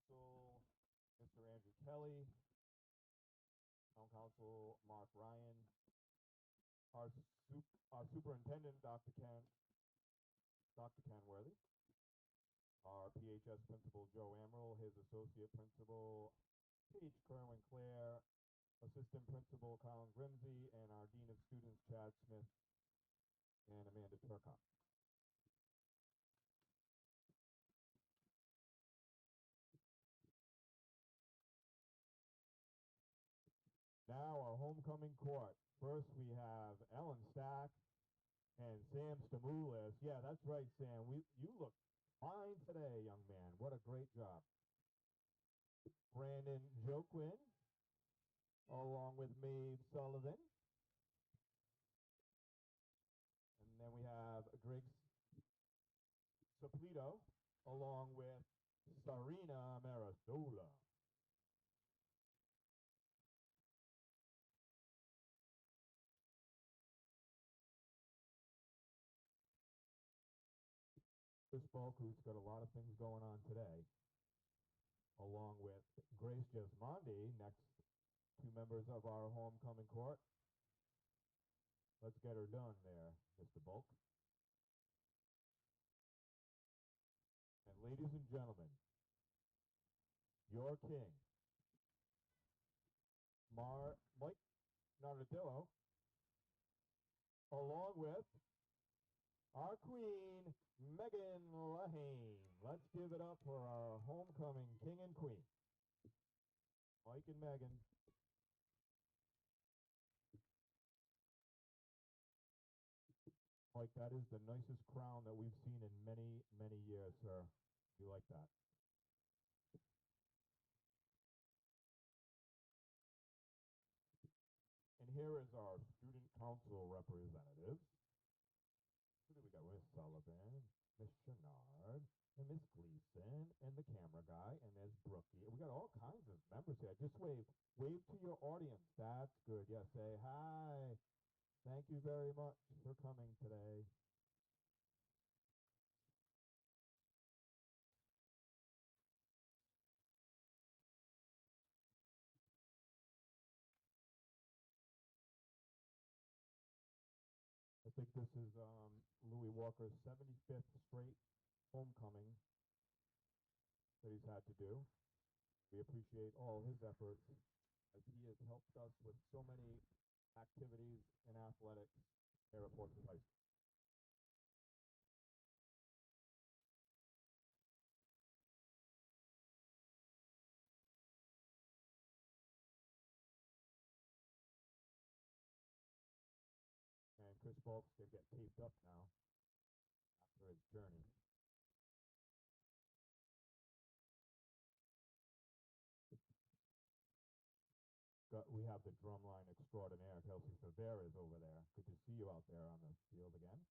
Council, Mr. Andrew Kelly, Town Council Mark Ryan, our Superintendent Dr. Ken Worthy, our PHS Principal Joe Amaral, his Associate Principal Paige Kerwin Clare, Assistant Principal Colin Grimsey, and our Dean of Students Chad Smith and Amanda Turcotte. Now our homecoming court. First we have Ellen Stack and Sam Stamoulis. Yeah, that's right, Sam. You look fine today, young man. What a great job. Brandon Joquin, along with Maeve Sullivan. And then we have Greg Saplito, along with Sarina Marasola. Chris Bulk, who's got a lot of things going on today, along with Grace Jesmondi, next two members of our homecoming court. Let's get her done there, Mr. Bulk. And ladies and gentlemen, your king, Mike Nardillo, along with our queen, Megan Lahane. Let's give it up for our homecoming king and queen. Mike and Megan. Mike, that is the nicest crown that we've seen in many, many years, sir. We like that. And here is our student council representatives. Who do we got? Miss Sullivan, Miss Chenard, and Miss Gleason, and the camera guy, and there's Brookie. We got all kinds of members here. Just wave. Wave to your audience. That's good. Yeah, say hi. Thank you very much for coming today. I think this is Louis Walker's 75th straight homecoming that he's had to do. We appreciate all his efforts as he has helped us with so many activities in athletics here at Portsmouth High School. And Chris Bulk's going to get taped up now after his journey. We have the drumline extraordinaire, Kelsey Favera, is over there. Good to see you out there on the field again.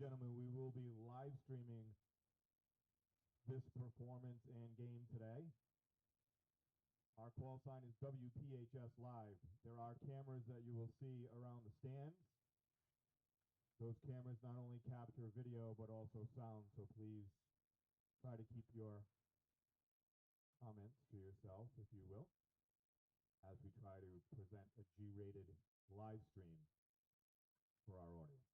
gentlemen, we will be live streaming this performance and game today. Our call sign is WPHS Live. There are cameras that you will see around the stands. Those cameras not only capture video but also sound, so please try to keep your comments to yourself, if you will, as we try to present a G-rated live stream for our audience.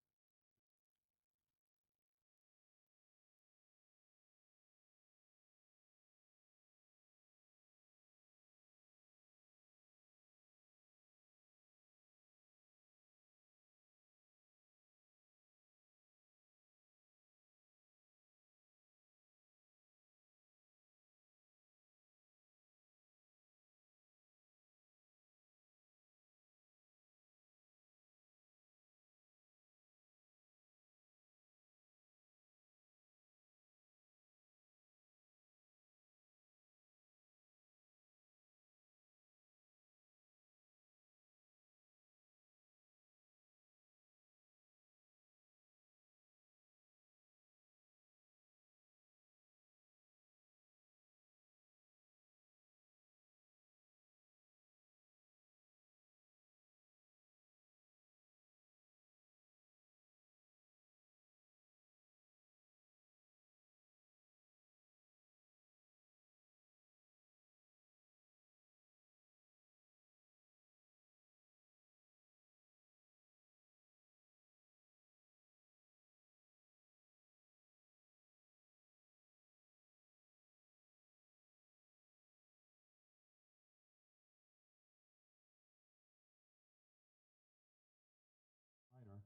Minor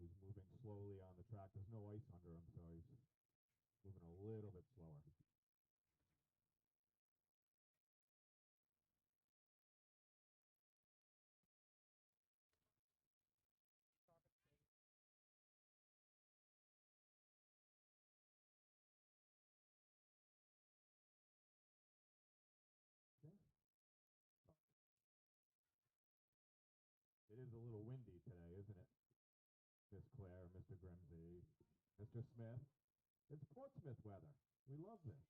is moving slowly on the track. There's no ice under him, so he's moving a little bit slower. Okay. It is a little windy today, isn't it? Miss Claire, Mr. Grimsey, Mr. Smith. It's Portsmouth weather. We love this.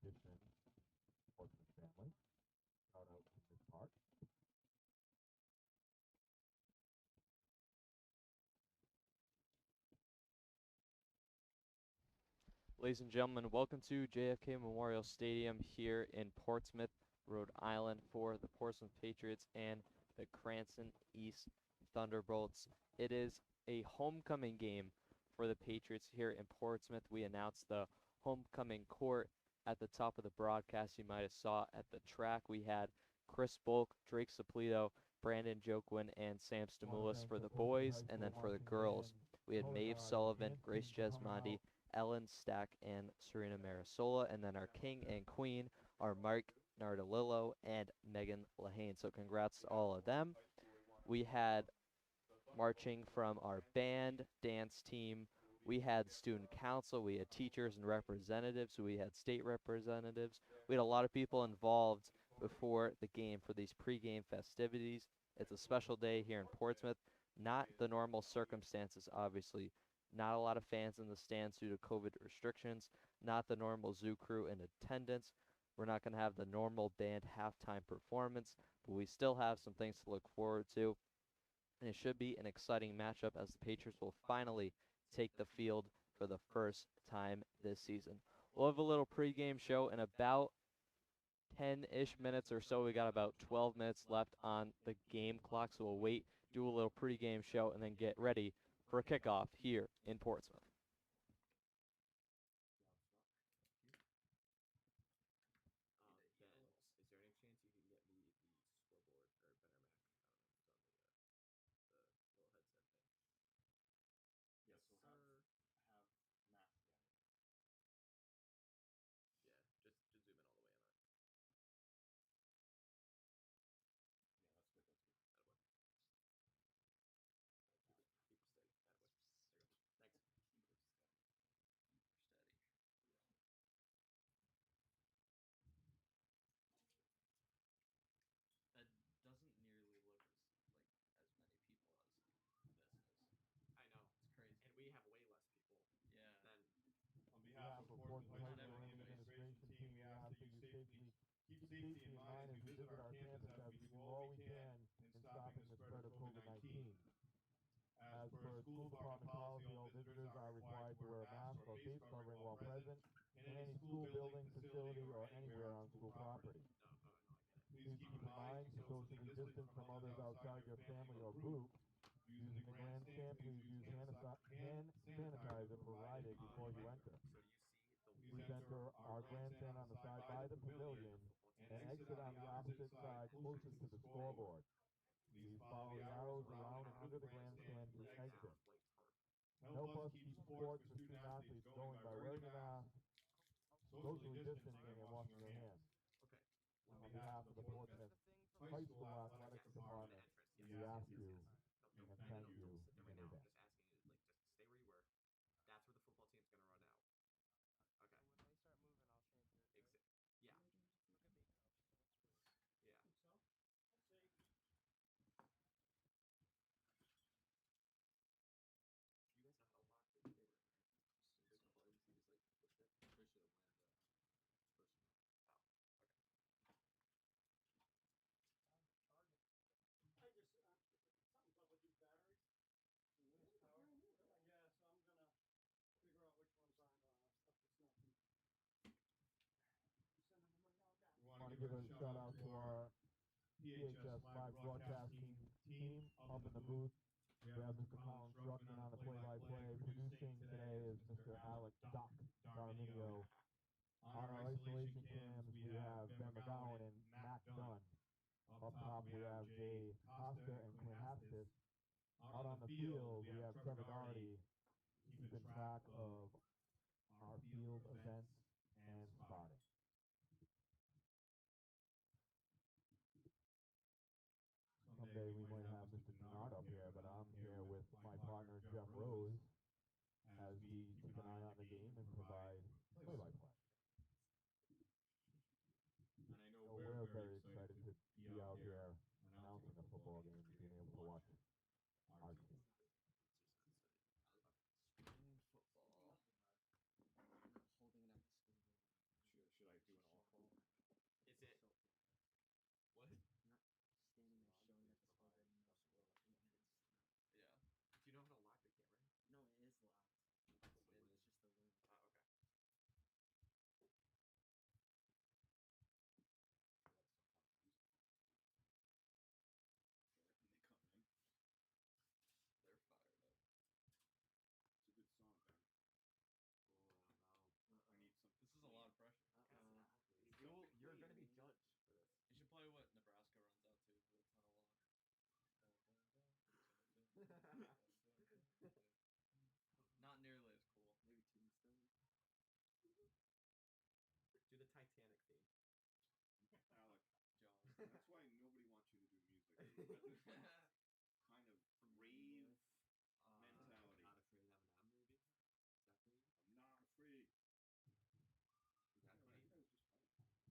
addition Portsmouth family. Shout out to Miss Park. Ladies and gentlemen, welcome to JFK Memorial Stadium here in Portsmouth, Rhode Island for the Portsmouth Patriots and the Cranston East Thunderbolts. It is a homecoming game for the Patriots here in Portsmouth. We announced the homecoming court at the top of the broadcast. You might have saw at the track. We had Chris Bulk, Drake Sapolito, Brandon Joquin, and Sam Stamoulis for the boys, and then for the girls, we had Maeve Sullivan, Grace Jesmondi, Ellen Stack, and Serena Marisola. And then our king and queen are Mark Nardolillo and Megan Lahane. So congrats to all of them. We had marching from our band, dance team. We had student council. We had teachers and representatives. We had state representatives. We had a lot of people involved before the game for these pregame festivities. It's a special day here in Portsmouth. Not the normal circumstances, obviously. Not a lot of fans in the stands due to COVID restrictions. Not the normal zoo crew in attendance. We're not going to have the normal band halftime performance, but we still have some things to look forward to. And it should be an exciting matchup as the Patriots will finally take the field for the first time this season. We'll have a little pregame show in about 10-ish minutes or so. We got about 12 minutes left on the game clock, so we'll wait, do a little pregame show, and then get ready for a kickoff here in Portsmouth. Behalf of Portsmouth High School and administration team, we ask that you keep safety in mind as we visit our campus as we do all we can in stopping the spread of COVID-19. As per school department policy, all visitors are required to wear a mask or face covering while present in any school building, facility, or anywhere on school property. Please keep in mind to socially distance from others outside your family or group. Using the grandstand, please use hand sanitizer provided before you enter. Please enter our grandstand on the side by the pavilion and exit on the opposite side closest to the scoreboard. Please follow the arrows around and into the grandstand to exit. Help us keep sports for student athletes going by wearing a mask, socially distancing, and washing your hands. On behalf of the Portsmouth High School Athletics Department, we ask you and thank you in advance. I want to give a shout out to our PHS live broadcasting team up in the booth. We have Mr. Colin Struckman on the play-by-play. Producing today is Mr. Alec Doc Darminio. On our isolation cams, we have Ben McGowan and Mac Dunn. Up top, we have Jay Costa and Quinn Hastis. Out on the field, we have Trevor Doherty keeping track of our field events and spotting. Someday we might have Mr. Denard up here, but I'm here with my partner Jeff Rose as we keep an eye on the game and provide play-by-play. And we're very excited to be out here announcing a football game and being able to watch our team. Spring football. Holding it at the school. Should I do Do the Titanic theme. Alec, that's why nobody wants you to do music. You've got this kind of brave mentality. Not afraid, Eminem, maybe. Is that Queen? I'm not afraid. Is that I Queen? think that was just funny.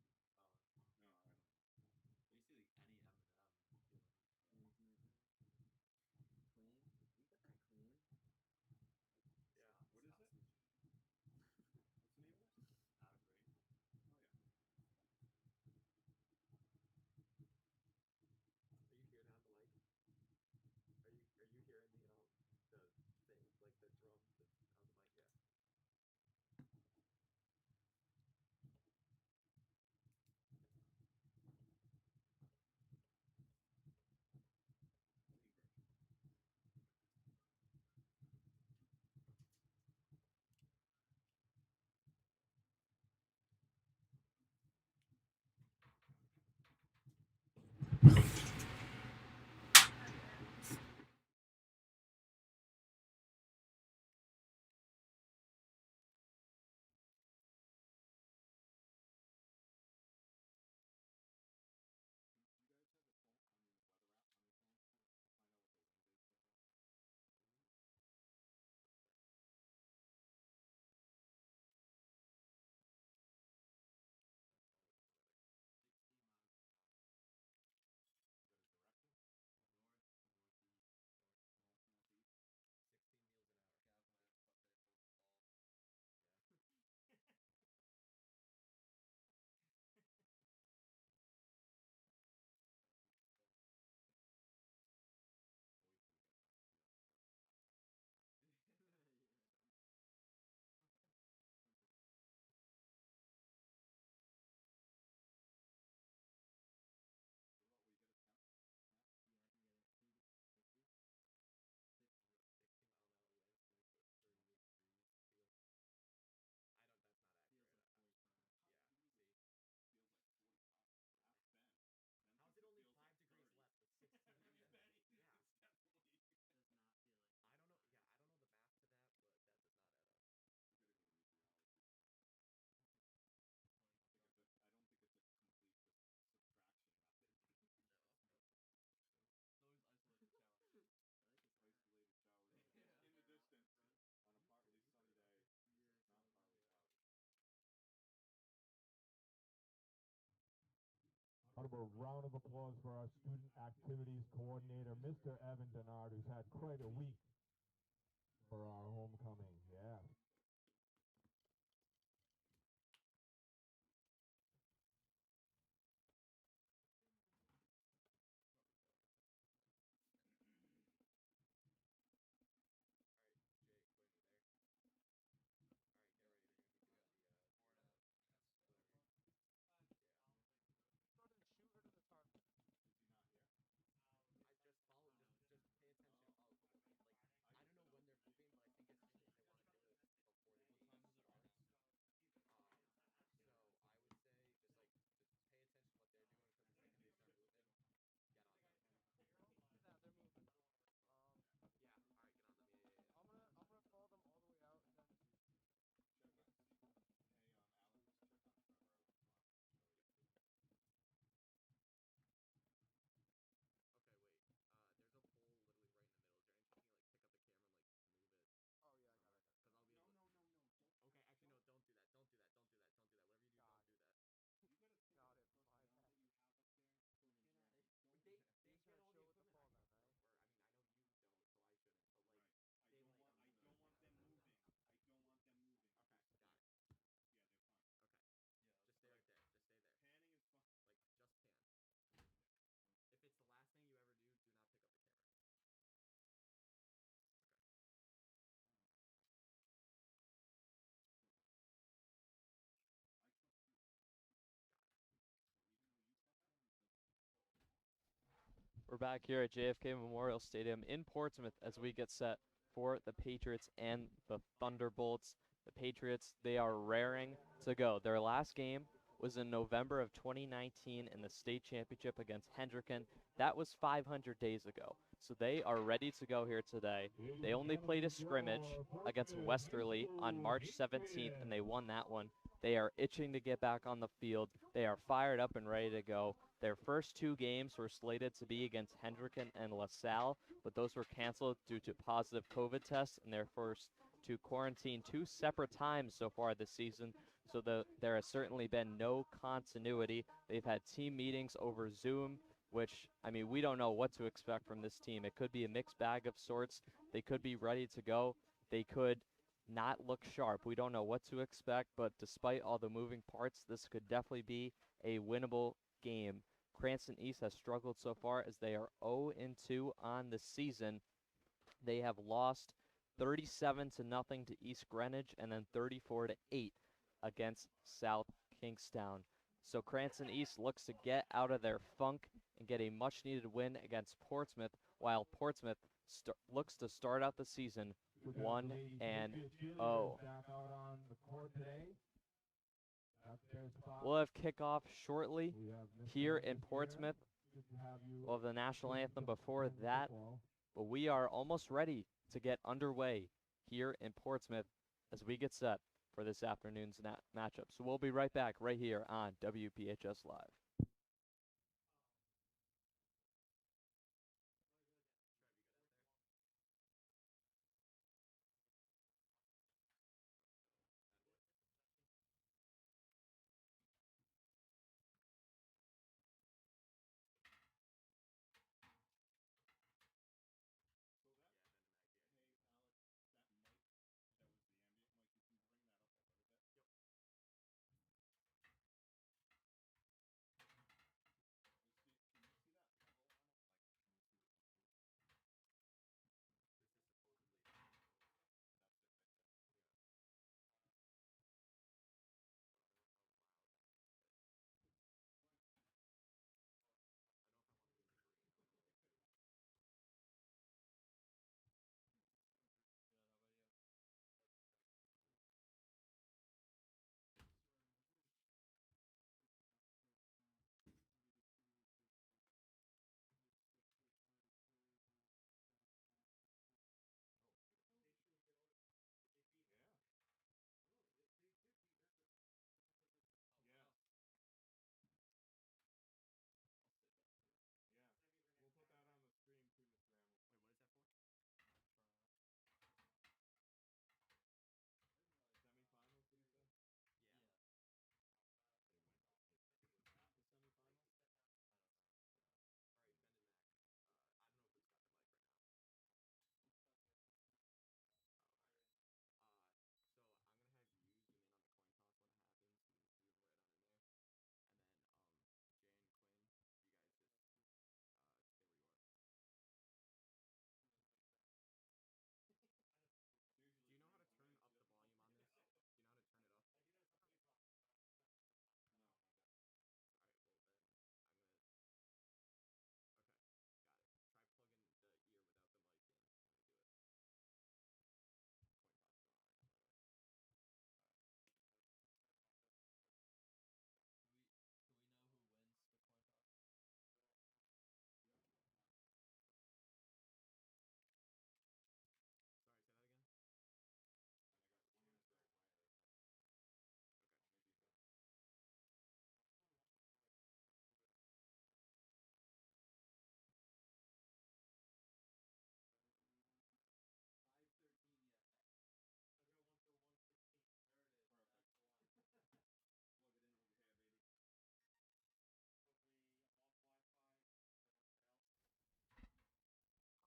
Oh, No, I don't know. when you see like any Eminem, I feel like Clean. You got that clean. yeah. What is it? What's the name of it? Not afraid. Oh yeah. Are you hearing on the mic? Are you hearing the things like the drums on the mic? Yeah. Clean version. A round of applause for our student activities coordinator, Mr. Evan Denard, who's had quite a week for our homecoming. Yeah. We're back here at JFK Memorial Stadium in Portsmouth as we get set for the Patriots and the Thunderbolts. The Patriots, they are raring to go. Their last game was in November of 2019 in the state championship against Hendricken. That was 500 days ago. So they are ready to go here today. They only played a scrimmage against Westerly on March 17th, and they won that one. They are itching to get back on the field. They are fired up and ready to go. Their first 2 games were slated to be against Hendricken and LaSalle, but those were canceled due to positive COVID tests, and they're forced to quarantine 2 separate times so far this season. So there has certainly been no continuity. They've had team meetings over Zoom, which, I mean, we don't know what to expect from this team. It could be a mixed bag of sorts. They could be ready to go. They could not look sharp. We don't know what to expect, but despite all the moving parts, this could definitely be a winnable game. Cranston East has struggled so far as they are 0-2 on the season. They have lost 37-0 to East Greenwich and then 34-8 against South Kingstown. So Cranston East looks to get out of their funk and get a much-needed win against Portsmouth, while Portsmouth looks to start out the season 1-0. We'll have kickoff shortly here in Portsmouth. We'll have the national anthem before that, but we are almost ready to get underway here in Portsmouth as we get set for this afternoon's matchup. So we'll be right back right here on WPHS Live.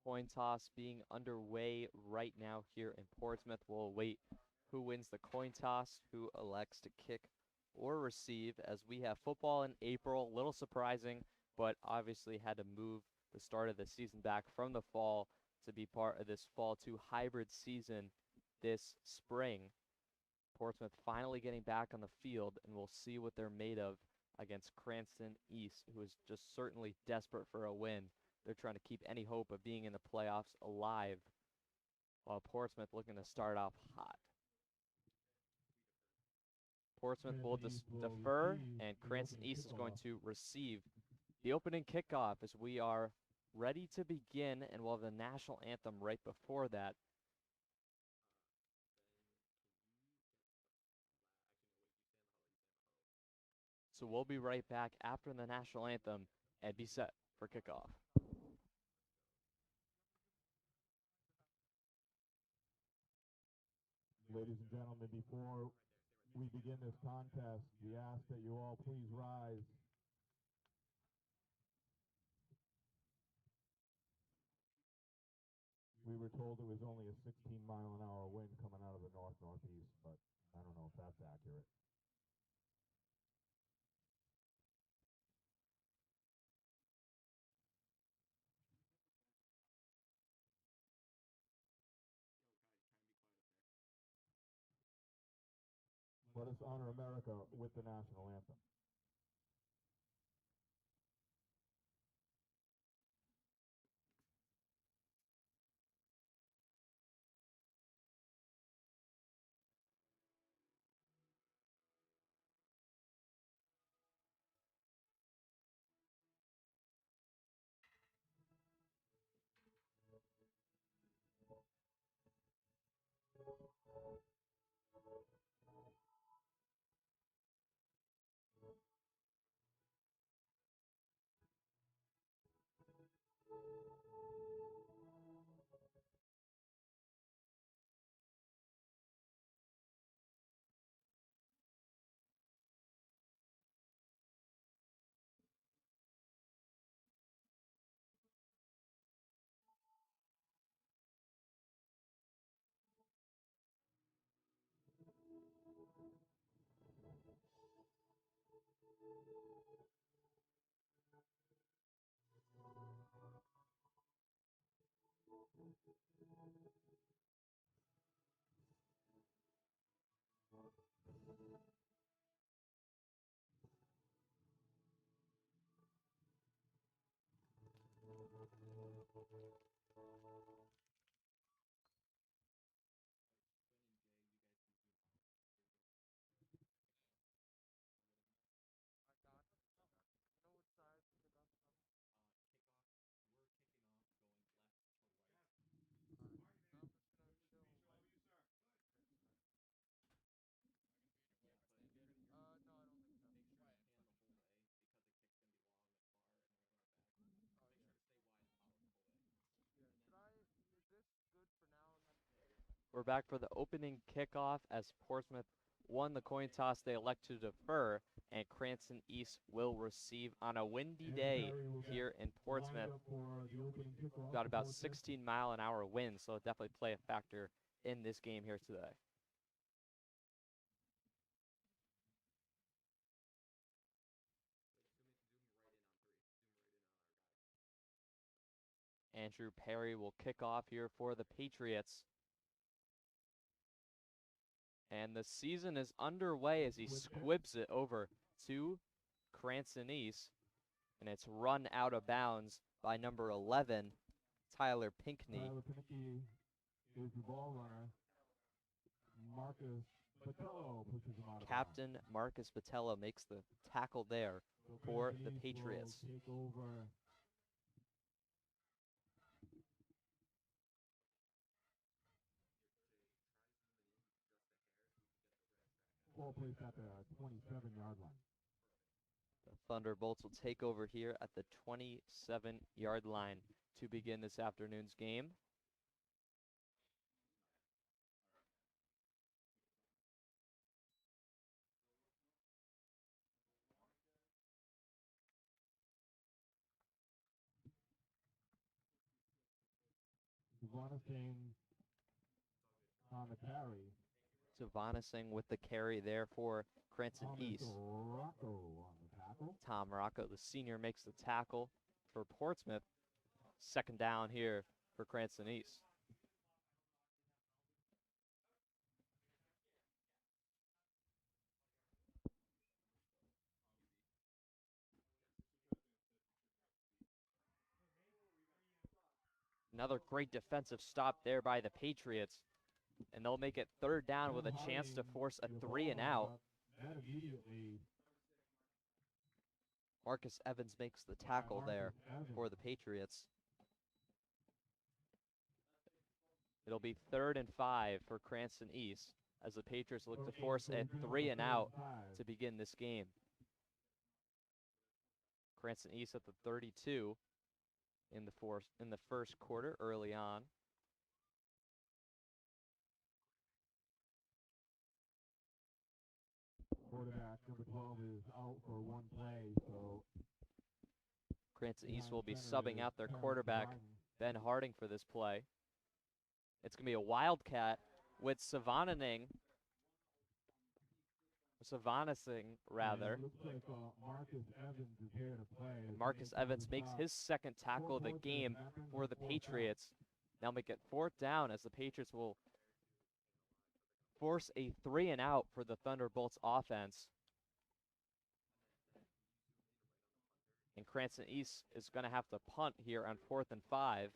Coin toss being underway right now here in Portsmouth. We'll await who wins the coin toss, who elects to kick or receive, as we have football in April. A little surprising, but obviously had to move the start of the season back from the fall to be part of this fall 2 hybrid season this spring. Portsmouth finally getting back on the field, and we'll see what they're made of against Cranston East, who is just certainly desperate for a win. They're trying to keep any hope of being in the playoffs alive, while Portsmouth looking to start off hot. Portsmouth will defer, and Cranston East is going to receive The opening kickoff as we are ready to begin, and we'll have the national anthem right before that. So we'll be right back after the national anthem and be set for kickoff. Ladies and gentlemen, before we begin this contest, we ask that you all please rise. We were told it was only a 16-mile-an-hour wind coming out of the north-northeast, but I don't know if that's accurate. Let us honor America with the national anthem. We're back for the opening kickoff as Portsmouth won the coin toss. They elect to defer, and Cranston East will receive on a windy day here in Portsmouth. Got about 16-mile-an-hour wind, so it'll definitely play a factor in this game here today. Andrew Perry will kick off here for the Patriots. And the season is underway as he squibs it over to Cranston East. And it's run out of bounds by number 11, Tyler Pinkney. Tyler Pinkney is the ball runner. Marcus Patello pushes him out of Captain Marcus Patello makes the tackle there for the Patriots. Take over. Ball placed at the 27-yard line. The Thunderbolts will take over here at the 27-yard line to begin this afternoon's game. Varsity on the carry. Varsity with the carry there for Cranston East. Rocco on the tackle. Tom Rocco, the senior, makes the tackle for Portsmouth. Second down here for Cranston East. Another great defensive stop there by the Patriots. And they'll make it third down with a chance to force a 3-and-out. That immediately Marcus Evans makes the tackle there for the Patriots. It'll be 3rd and 5 for Cranston East as the Patriots look to force a 3-and-out to begin this game. Cranston East at the 32 in the first quarter early on. Quarterback number 12 is out for one play, so Cranston East will be subbing out their quarterback, Ben Harding, for this play. It's going to be a Wildcat with Savanasing, rather. Looks like Marcus Evans is here to play. And Marcus Evans makes his second tackle of the game for the Patriots. Now make it 4th down as the Patriots will force a 3-and-out for the Thunderbolts offense. And Cranston East is going to have to punt here on 4th and 5.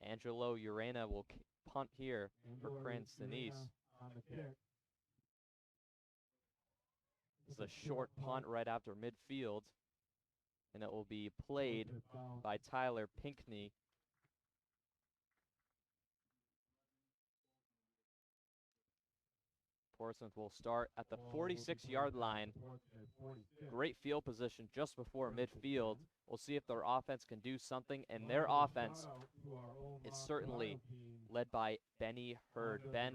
Angelo Urena will punt here for Cranston East. This is a short punt right after midfield, and it will be played by Tyler Pinkney. Portsmouth will start at the 46-yard line. Great field position just before midfield. We'll see if their offense can do something, and their offense is certainly led by Benny Hurd. Ben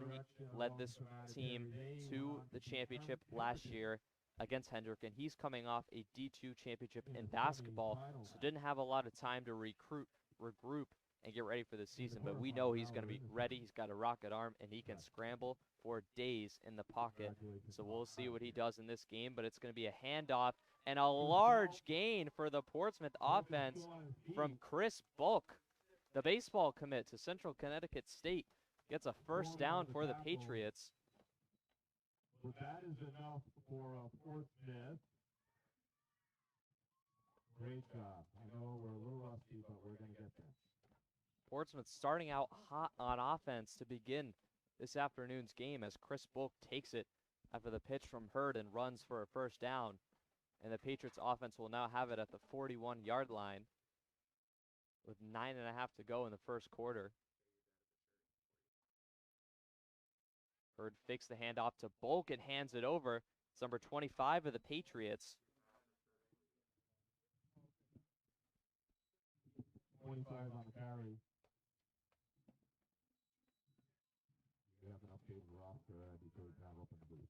led this team to the championship last year against Hendricken. He's coming off a D2 championship in basketball, so didn't have a lot of time to regroup, and get ready for the season. But we know he's going to be ready. He's got a rocket arm, and he can scramble for days in the pocket. So we'll see what he does in this game, but it's going to be a handoff and a large gain for the Portsmouth offense from Chris Bulk. The baseball commit to Central Connecticut State gets a 1st down for the Patriots. But that is enough for Portsmouth. Great job. I know we're a little rusty, but we're going to get there. Portsmouth starting out hot on offense to begin this afternoon's game as Chris Bulk takes it after the pitch from Hurd and runs for a 1st down. And the Patriots offense will now have it at the 41-yard line with 9.5 to go in the first quarter. Hurd fakes the handoff to Bulk and hands it over. It's number 25 of the Patriots. 25 on the carry. We have an updated roster because we have open the booth.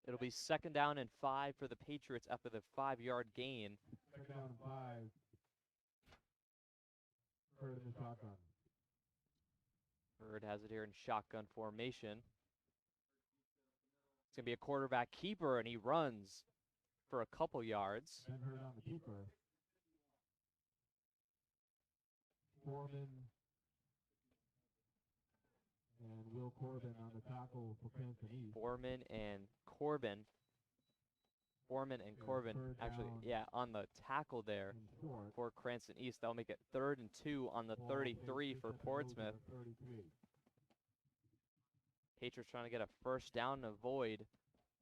It'll be 2nd down and 5 for the Patriots after the 5-yard gain. 2nd down and 5. Hurd in the shotgun. Hurd has it here in shotgun formation. It's going to be a quarterback keeper, and he runs for a couple yards. Ben Hurd on the keeper. Foreman and Will Corbin on the tackle for Cranston East. Foreman and Corbin, actually, yeah, on the tackle there for Cranston East. That'll make it 3rd and 2 on the 33 for Portsmouth. Patriots trying to get a 1st down to avoid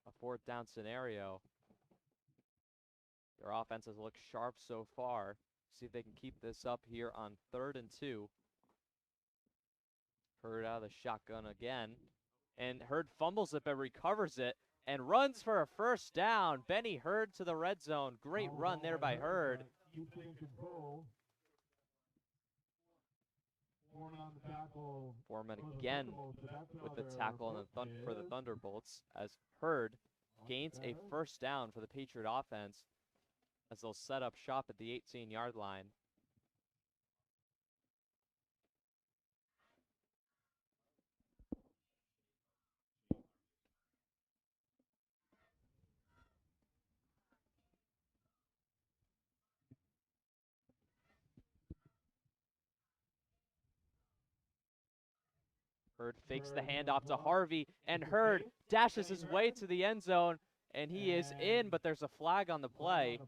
a 4th down scenario. Their offenses look sharp so far. See if they can keep this up here on 3rd and 2. Hurd out of the shotgun again. And Hurd fumbles it but recovers it and runs for a 1st down. Benny Hurd to the red zone. Great run there by Hurd. Foreman again with the tackle on for the Thunderbolts as Hurd gains a 1st down for the Patriot offense as they'll set up shop at the 18-yard line. Hurd fakes the handoff to Harvey, and Hurd dashes his way to the end zone, and he is in, but there's a flag on the play.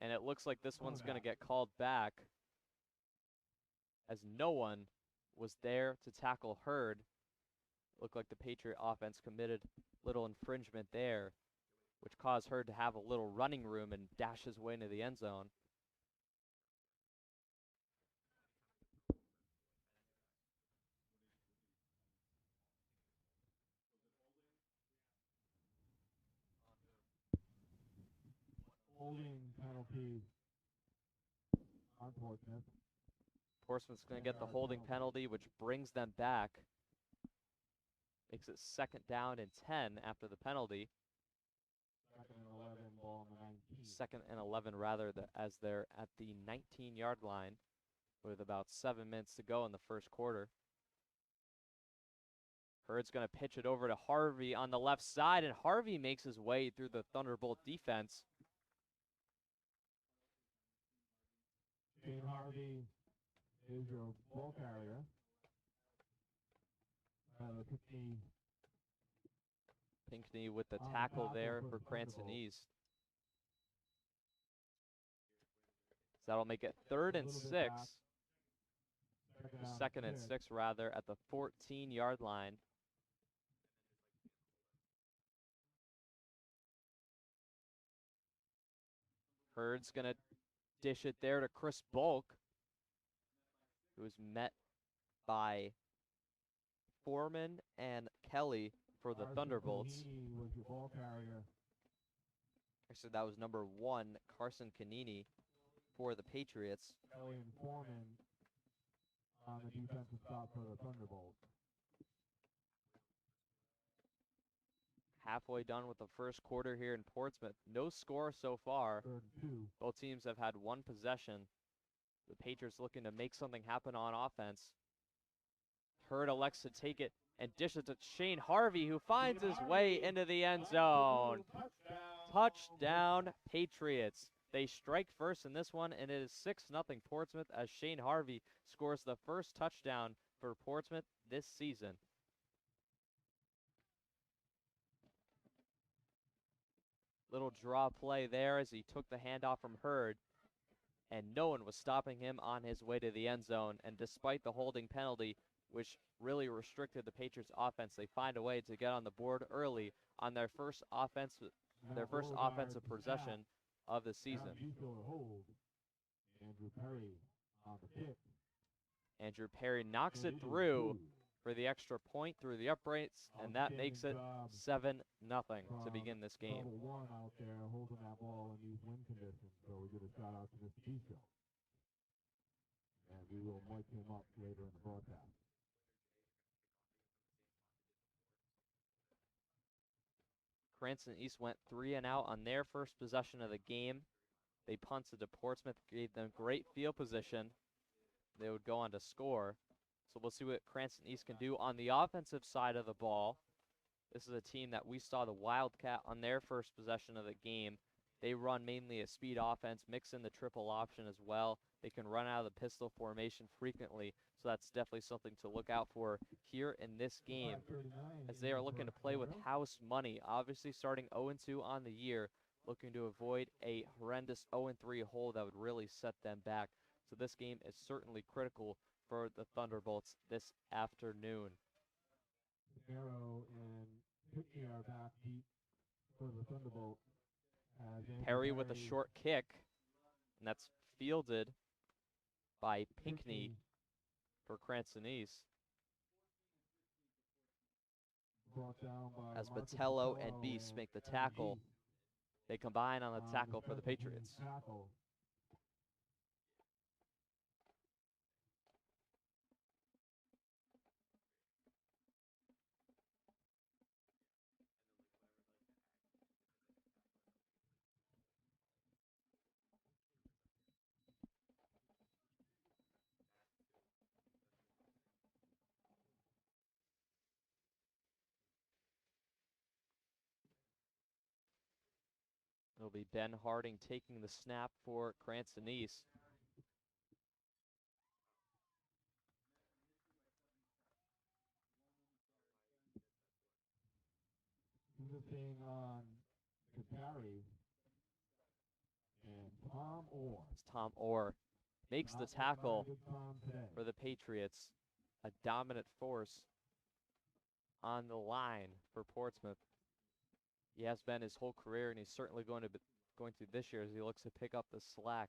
And it looks like this one's going to get called back, as no one was there to tackle Hurd. Looked like the Patriot offense committed little infringement there, which caused Hurd to have a little running room and dash his way into the end zone. Holding penalty on Portsmouth. Portsmouth's going to get the holding penalty, which brings them back. Makes it 2nd down and 10 after the penalty. 2nd and 11, ball on the 19. 2nd and 11, rather, as they're at the 19-yard line with about 7 minutes to go in the first quarter. Hurd's going to pitch it over to Harvey on the left side, and Harvey makes his way through the Thunderbolt defense. Shane Harvey is your ball carrier. Pinckney with the tackle there for Cranston East. So that'll make it 3rd and 6. 2nd and 6, rather, at the 14-yard line. Hurd's going to dish it there to Chris Bulk, who was met by Foreman and Kelly for the Thunderbolts. Was your ball carrier. Actually, that was number 1, Carson Canini, for the Patriots. Kelly and Foreman on the defensive stop for the Thunderbolts. Halfway done with the first quarter here in Portsmouth. No score so far. 3rd and 2. Both teams have had one possession. The Patriots looking to make something happen on offense. Hurd elects to take it and dish it to Shane Harvey, who finds his way into the end zone. Touchdown, Patriots. They strike first in this one, and it is 6-0 Portsmouth as Shane Harvey scores the first touchdown for Portsmouth this season. Little draw play there as he took the handoff from Hurd, and no one was stopping him on his way to the end zone. And despite the holding penalty, which really restricted the Patriots' offense, they find a way to get on the board early on their first offensive possession of the season. Andrew Perry on the pick. Andrew Perry knocks it through for the extra point through the uprights, and that makes it 7-0 to begin this game. Level 1 out there holding that ball in these wind conditions, so we give a shout out to Mr. T-Show. And we will mic him up later in the broadcast. Cranston East went 3 and out on their first possession of the game. They punted to Portsmouth, gave them great field position. They would go on to score. So we'll see what Cranston East can do on the offensive side of the ball. This is a team that we saw the Wildcat on their first possession of the game. They run mainly a speed offense, mix in the triple option as well. They can run out of the pistol formation frequently, so that's definitely something to look out for here in this game, as they are looking to play with house money. Obviously starting 0-2 on the year, looking to avoid a horrendous 0-3 hole that would really set them back. So this game is certainly critical for the Thunderbolts this afternoon. Arrow and Pitney are back deep for the Thunderbolt. Perry with a short kick, and that's fielded by Pinckney for Cranston East. As Botello and Beast make the tackle, they combine on the tackle for the Patriots. It'll be Ben Harding taking the snap for Cranston East. focusing on the carry. And Tom Orr. As Tom Orr makes the Not tackle good Tom today. for the Patriots. A dominant force on the line for Portsmouth. He has been his whole career, and he's certainly going to this year as he looks to pick up the slack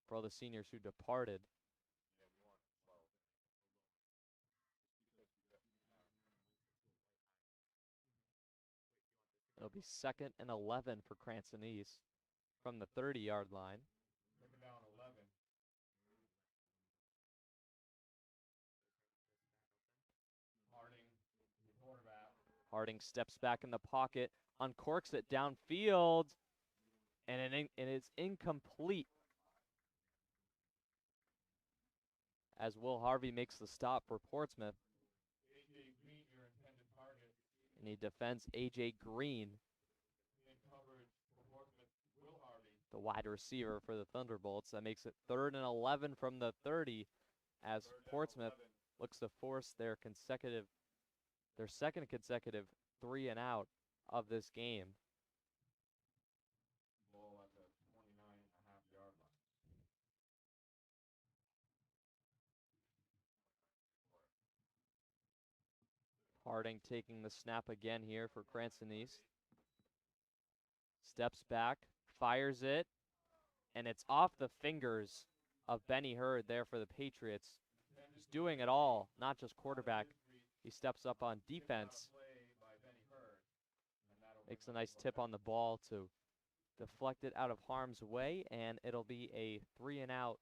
for all the seniors who departed. It'll be 2nd and 11 for Cranston East from the 30-yard line. Second down 11. Harding, the quarterback. Harding steps back in the pocket, uncorks it downfield, and it is incomplete. As Will Harvey makes the stop for Portsmouth. A.J. Green, your intended target. And he defends A.J. Green, In coverage for Portsmouth, Will Harvey. the wide receiver for the Thunderbolts. That makes it 3rd and 11 from the 30 as Portsmouth looks to force their second consecutive 3 and out of this game. Ball at the 29.5-yard line. Harding taking the snap again here for Cranston East. Steps back, fires it, and it's off the fingers of Benny Hurd there for the Patriots. He's doing it all, not just quarterback. He steps up on defense. Makes a nice tip on the ball to deflect it out of harm's way, and it'll be a 3 and out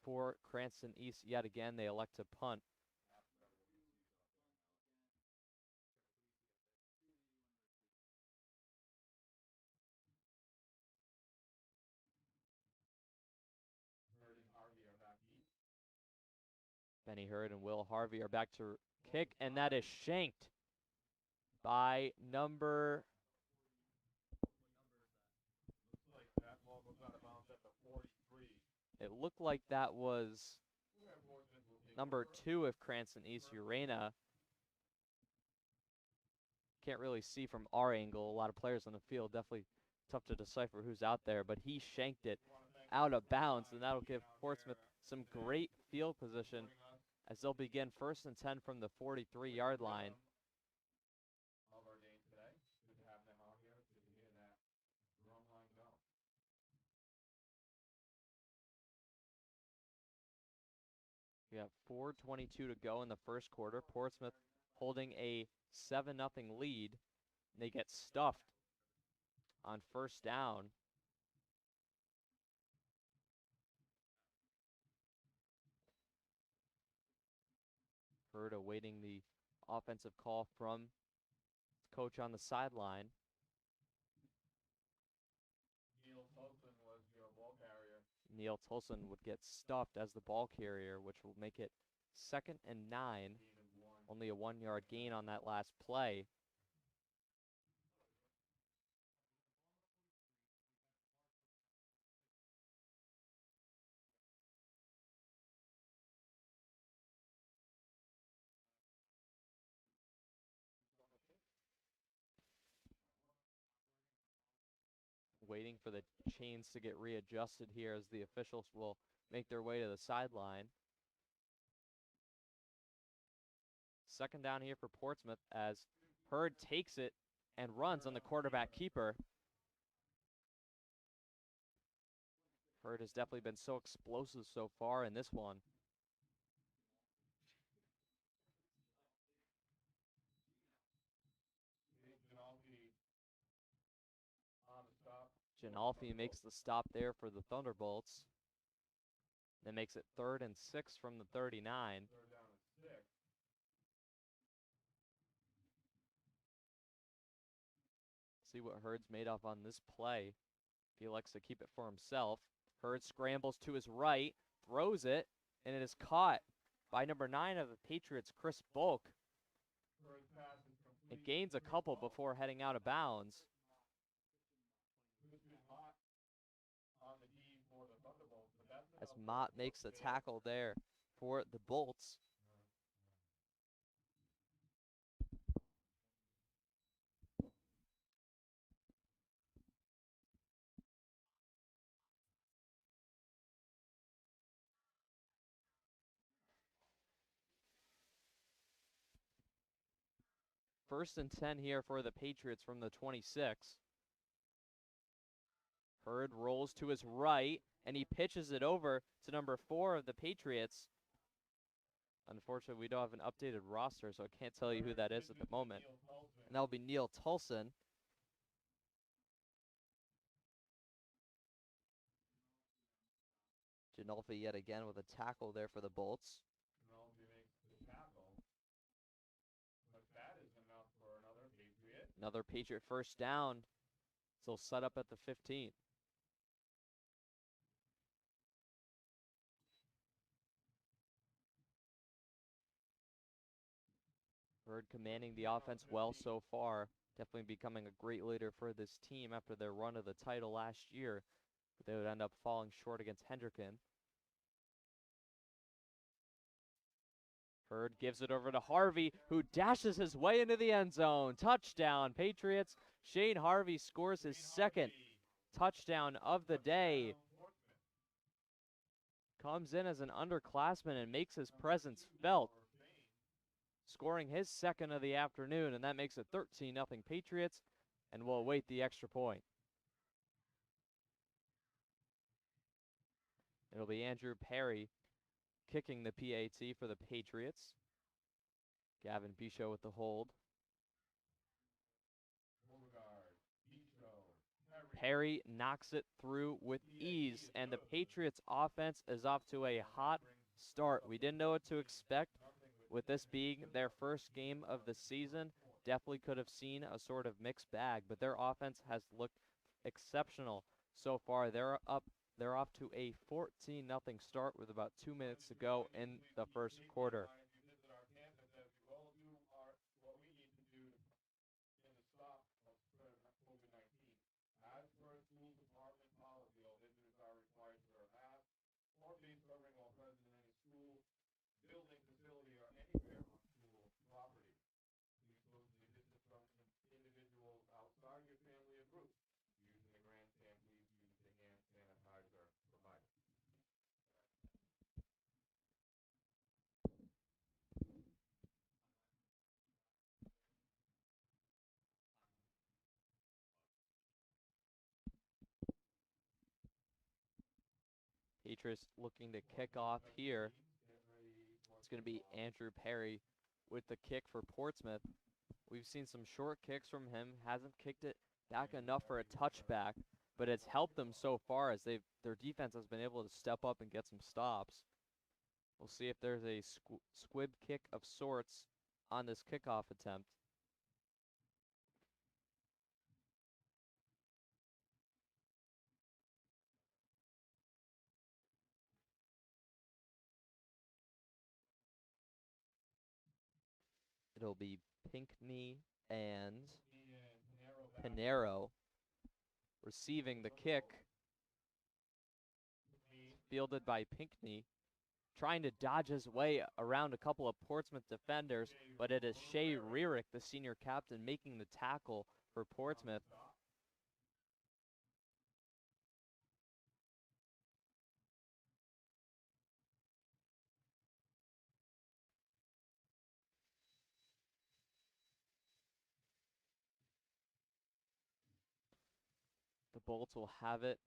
for Cranston East yet again. They elect to punt. Benny Hurd and Will Harvey are back to kick, and that is shanked by number. Looks like that ball goes out of bounds at the 43. It looked like that was number 2 if Cranston East, Urena. Can't really see from our angle. A lot of players on the field. Definitely tough to decipher who's out there, but he shanked it out of bounds, and that'll give Portsmouth some great field position as they'll begin 1st and 10 from the 43-yard line. Of our game today. Good to have them out here. Good to hear that drum line go. We have 4:22 to go in the first quarter. Portsmouth holding a 7-0 lead. They get stuffed on 1st down. Hurd awaiting the offensive call from coach on the sideline. Neil Tolson was your ball carrier. Neil Tolson would get stuffed as the ball carrier, which will make it 2nd and 9. Only a 1-yard gain on that last play. Waiting for the chains to get readjusted here as the officials will make their way to the sideline. 2nd down here for Portsmouth as Hurd takes it and runs on the quarterback keeper. Hurd has definitely been so explosive so far in this one. Ginalfi makes the stop there for the Thunderbolts. That makes it 3rd and 6 from the 39. 3rd down and 6. See what Hurd's made of on this play. If he elects to keep it for himself. Hurd scrambles to his right, throws it, and it is caught by number 9 of the Patriots, Chris Bulk. It gains a couple before heading out of bounds. As Mott makes the tackle there for the Bolts. First and 10 here for the Patriots from the 26. Hurd rolls to his right, and he pitches it over to number 4 of the Patriots. Unfortunately, we don't have an updated roster, so I can't tell you who that is at the moment. And that will be Neil Tulson. Ginolfi yet again with a tackle there for the Bolts. Ginolfi makes the tackle. But that is enough for another Patriot. Another Patriot first down. So set up at the 15. Hurd commanding the offense well so far. Definitely becoming a great leader for this team after their run of the title last year. But they would end up falling short against Hendricken. Hurd gives it over to Harvey, who dashes his way into the end zone. Touchdown, Patriots. Shane Harvey scores his second touchdown of the day. Comes in as an underclassman and makes his presence felt, scoring his second of the afternoon, and that makes it 13-0 Patriots, and will await the extra point. It'll be Andrew Perry kicking the PAT for the Patriots. Gavin Bichot with the hold. Perry knocks it through with ease, and the Patriots offense is off to a hot start. We didn't know what to expect with this being their first game of the season. Definitely could have seen a sort of mixed bag, but their offense has looked exceptional so far. They're off to a 14-0 start with about 2 minutes to go in the first quarter. Patriots looking to kick off here. It's going to be Andrew Perry with the kick for Portsmouth. We've seen some short kicks from him. Hasn't kicked it back enough for a touchback, but it's helped them so far as their defense has been able to step up and get some stops. We'll see if there's a squib kick of sorts on this kickoff attempt. It'll be Pinckney and Pinero receiving the kick. Fielded by Pinckney, trying to dodge his way around a couple of Portsmouth defenders, but it is Shea Rearick, the senior captain, making the tackle for Portsmouth. The Bolts will have it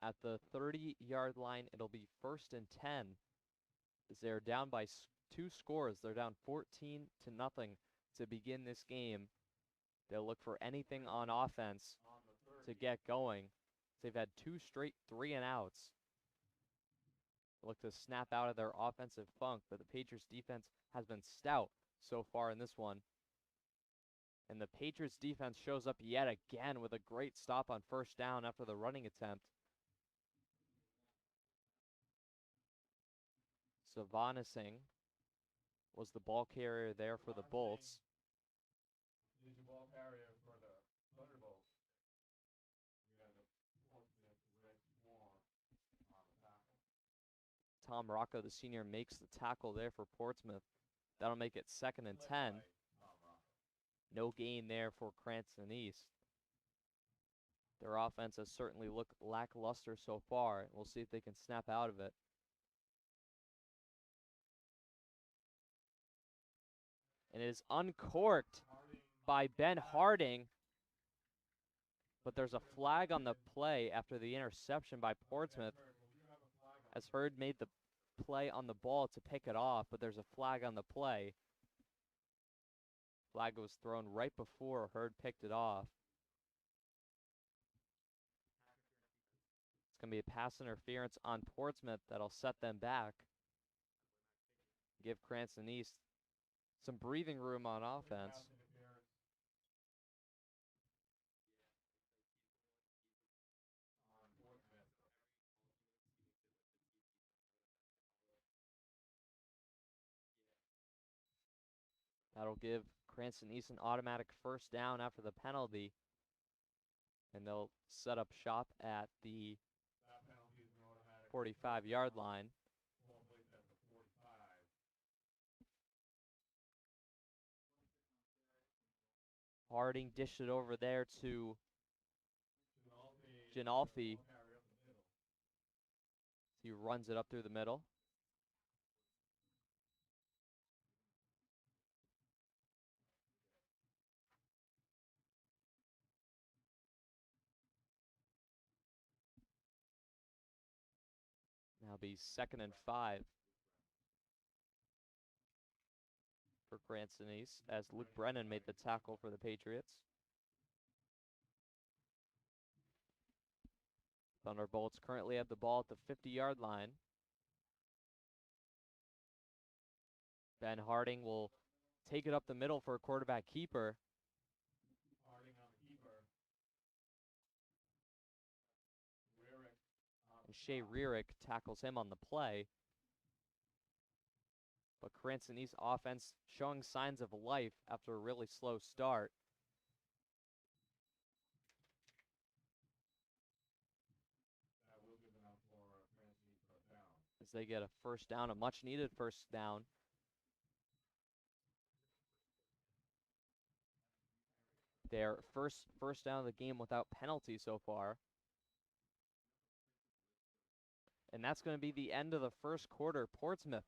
at the 30-yard line. It'll be 1st and 10 as they're down by 2 scores. They're down 14-0 to begin this game. They'll look for anything on offense to get going. They've had 2 straight 3-and-outs. Look to snap out of their offensive funk, but the Patriots defense has been stout so far in this one. And the Patriots defense shows up yet again with a great stop on first down after the running attempt. Savanising was the ball carrier there for the Bolts. He's the ball carrier for the Thunderbolts. We have the Portsmouth Red Swarm on the tackle. Tom Rocco, the senior, makes the tackle there for Portsmouth. That'll make it 2nd and 10. No gain there for Cranston East. Their offense has certainly looked lackluster so far. We'll see if they can snap out of it. And it is uncorked by Ben Harding, but there's a flag on the play after the interception by Portsmouth, as Hurd made the play on the ball to pick it off, but there's a flag on the play. Flag was thrown right before Hurd picked it off. It's going to be a pass interference on Portsmouth that'll set them back. Give Cranston East some breathing room on offense. That'll give Cranston East an automatic first down after the penalty. And they'll set up shop at the 45-yard line. Harding dished it over there to Ginalfi. He runs it up through the middle. Now be 2nd and 5 for Cranston East as Luke Brennan made the tackle for the Patriots. Thunderbolts currently have the ball at the 50-yard line. Ben Harding will take it up the middle for a quarterback keeper. And Shea Rearick tackles him on the play. But Cranston East offense showing signs of life after a really slow start. As they get a first down, a much needed first down. Their first down of the game without penalty so far. And that's going to be the end of the first quarter. Portsmouth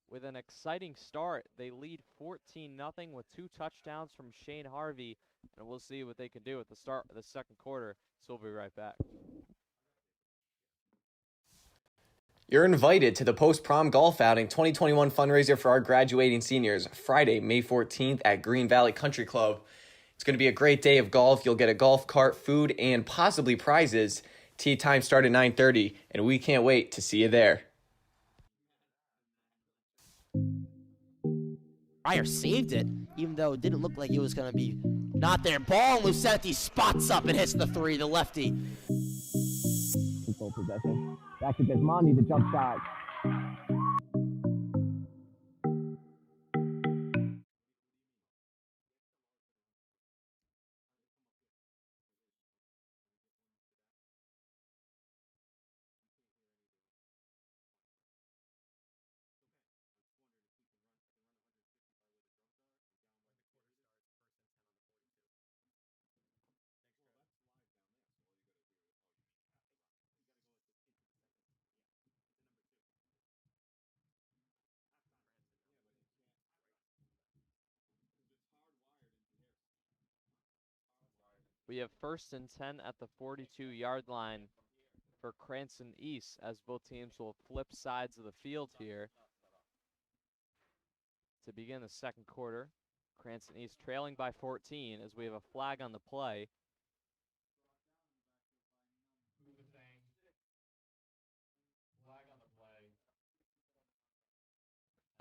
with an exciting start. They lead 14-0 with 2 touchdowns from Shane Harvey. And we'll see what they can do at the start of the second quarter. So we'll be right back. You're invited to the Post-Prom Golf Outing 2021 fundraiser for our graduating seniors, Friday, May 14th at Green Valley Country Club. It's going to be a great day of golf. You'll get a golf cart, food, and possibly prizes. Tee time start at 9:30, and we can't wait to see you there. Fryer saved it, even though it didn't look like it was going to be not there. Ball, and Lucetti spots up and hits the 3, the lefty. Full possession. Back to Desmani, the jump shot. We have 1st and 10 at the 42-yard line for Cranston East, as both teams will flip sides of the field here to begin the second quarter. Cranston East trailing by 14 as we have a flag on the play.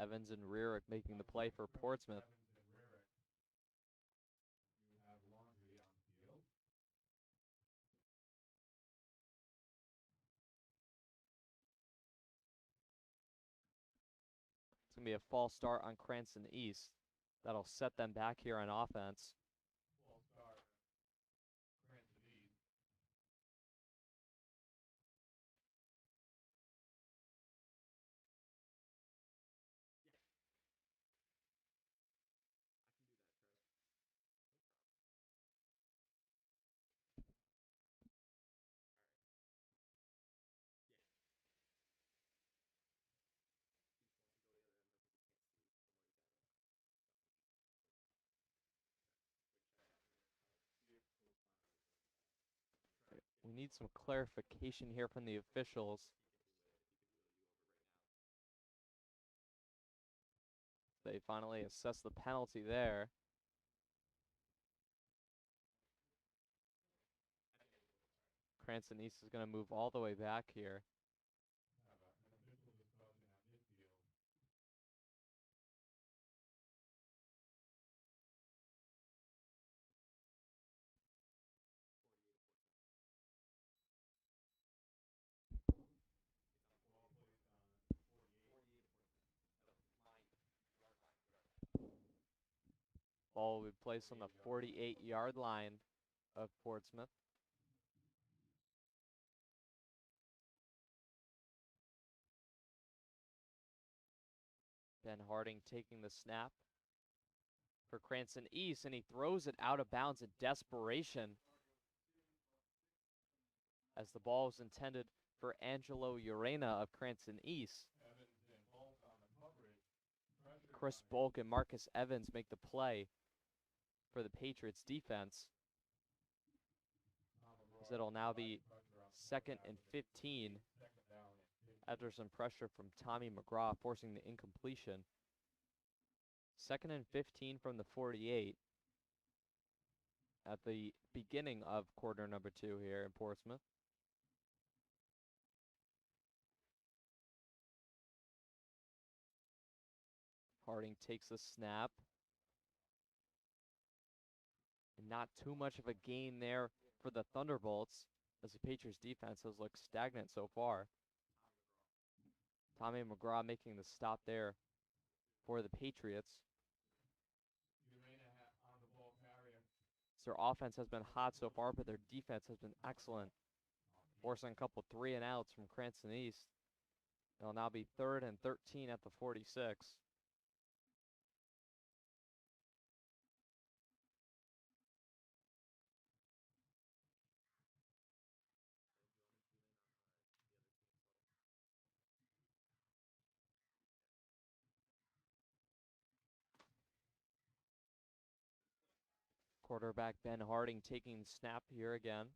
Evans and Rearick making the play for Portsmouth. It's going to be a false start on Cranston East. That'll set them back here on offense. need some clarification here from the officials. They finally assess the penalty there. Cranston East is going to move all the way back here. Ball will be placed on the 48-yard line of Portsmouth. Ben Harding taking the snap for Cranston East, and he throws it out of bounds in desperation as the ball was intended for Angelo Urena of Cranston East. Chris Bulk and Marcus Evans make the play for the Patriots defense, as it'll now be 2nd and 15 after some pressure from Tommy McGraw forcing the incompletion. 2nd and 15 from the 48 at the beginning of quarter number 2 here in Portsmouth. Harding takes the snap. And not too much of a gain there for the Thunderbolts, as the Patriots defense has looked stagnant so far. Tommy McGraw making the stop there for the Patriots. Their offense has been hot so far, but their defense has been excellent, forcing a couple 3-and-outs from Cranston East. It'll now be 3rd and 13 at the 46. Quarterback Ben Harding taking snap here again.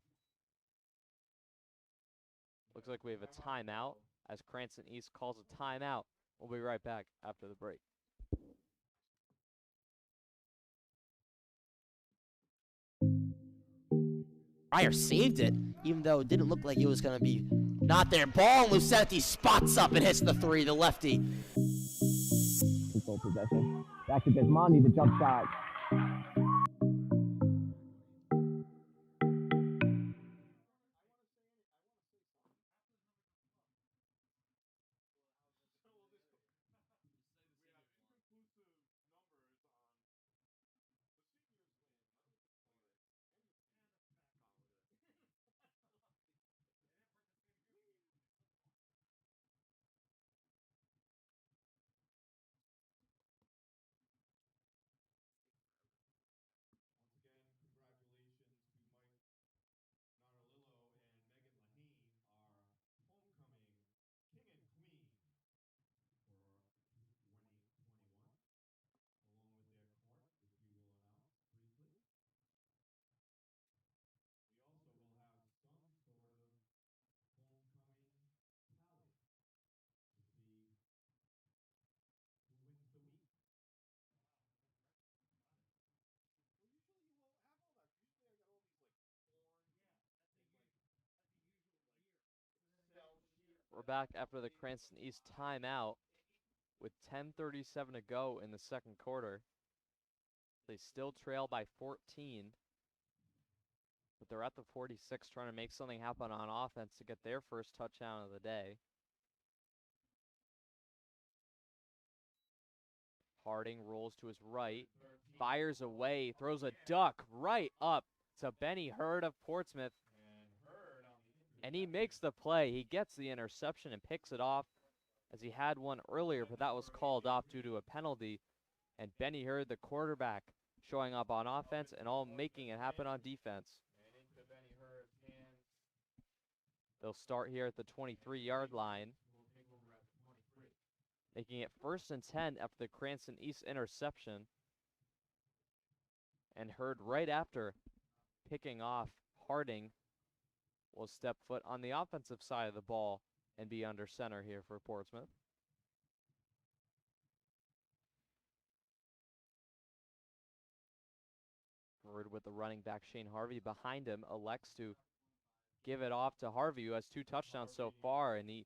Looks like we have a timeout as Cranston East calls a timeout. We'll be right back after the break. Pryor saved it, even though it didn't look like it was going to be not there. Ball, and Lucetti spots up and hits the 3, the lefty. Control possession. Back to Desmondi, the jump shot. We're back after the Cranston East timeout with 10:37 to go in the second quarter. They still trail by 14, but they're at the 46 trying to make something happen on offense to get their first touchdown of the day. Harding rolls to his right, fires away, throws a duck right up to Benny Hurd of Portsmouth. And he makes the play. He gets the interception and picks it off, as he had one earlier, but that was called off due to a penalty. And Benny Hurd, the quarterback, showing up on offense and all making it happen on defense. They'll start here at the 23-yard line, making it 1st and 10 after the Cranston East interception. And Hurd right after picking off Harding will step foot on the offensive side of the ball and be under center here for Portsmouth. Hurd with the running back Shane Harvey behind him elects to give it off to Harvey, who has 2 touchdowns so far, and he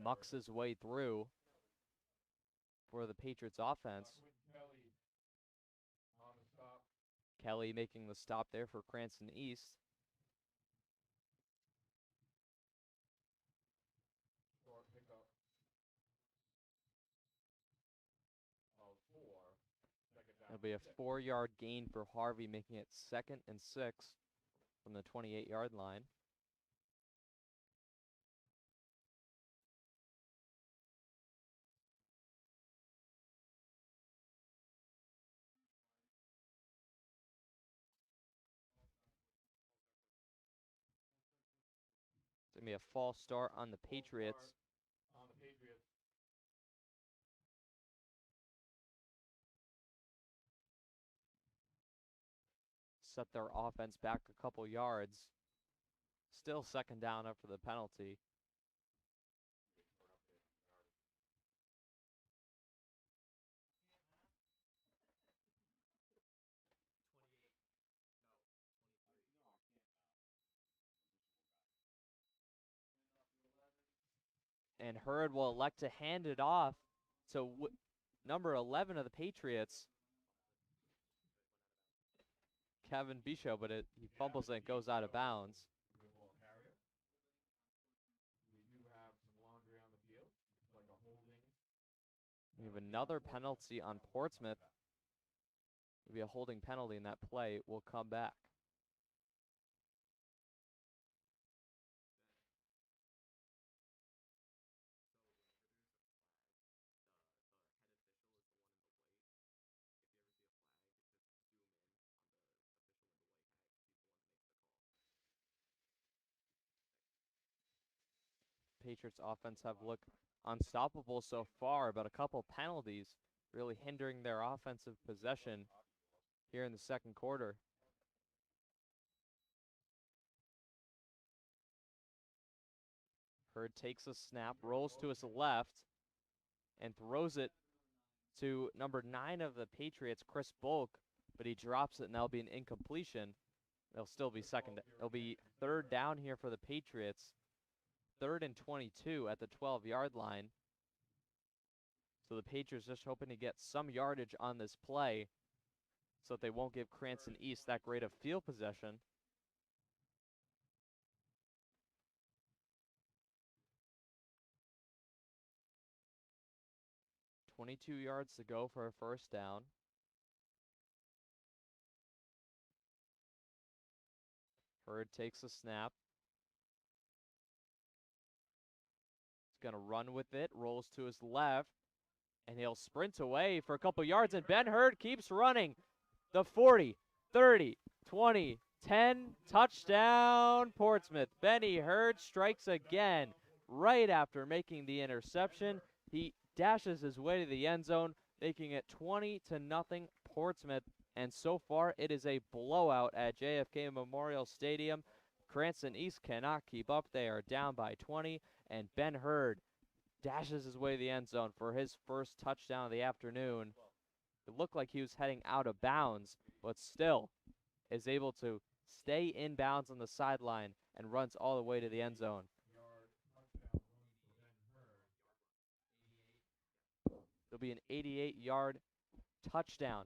mucks his way through for the Patriots offense. Kelly making the stop there for Cranston East. It'll be a 4-yard gain for Harvey, making it 2nd and 6 from the 28-yard line. It's going to be a false start on the Patriots. Set their offense back a couple yards. Still 2nd down after the penalty. And Hurd will elect to hand it off to number 11 of the Patriots, Kevin Bichot, but he fumbles and it goes out of bounds. We have another penalty on Portsmouth. It'll be a holding penalty, and that play will come back. Patriots offense have looked unstoppable so far, but a couple penalties really hindering their offensive possession here in the 2nd quarter. Hurd takes a snap, rolls to his left, and throws it to number 9 of the Patriots, Chris Bulk, but he drops it, and that'll be an incompletion. It'll still be it'll be 3rd down here for the Patriots. 3rd and 22 at the 12-yard line. So the Patriots just hoping to get some yardage on this play so that they won't give Cranston East that great of field possession. .22 yards to go for a 1st down. Hurd takes a snap. He's going to run with it, rolls to his left, and he'll sprint away for a couple yards, and Ben Hurd keeps running. The 40, 30, 20, 10, touchdown Portsmouth. Benny Hurd strikes again right after making the interception. He dashes his way to the end zone, making it 20-0 Portsmouth. And so far, it is a blowout at JFK Memorial Stadium. Cranston East cannot keep up. They are down by 20, and Ben Hurd dashes his way to the end zone for his first touchdown of the afternoon. It looked like he was heading out of bounds, but still is able to stay in bounds on the sideline and runs all the way to the end zone. It'll be an 88-yard touchdown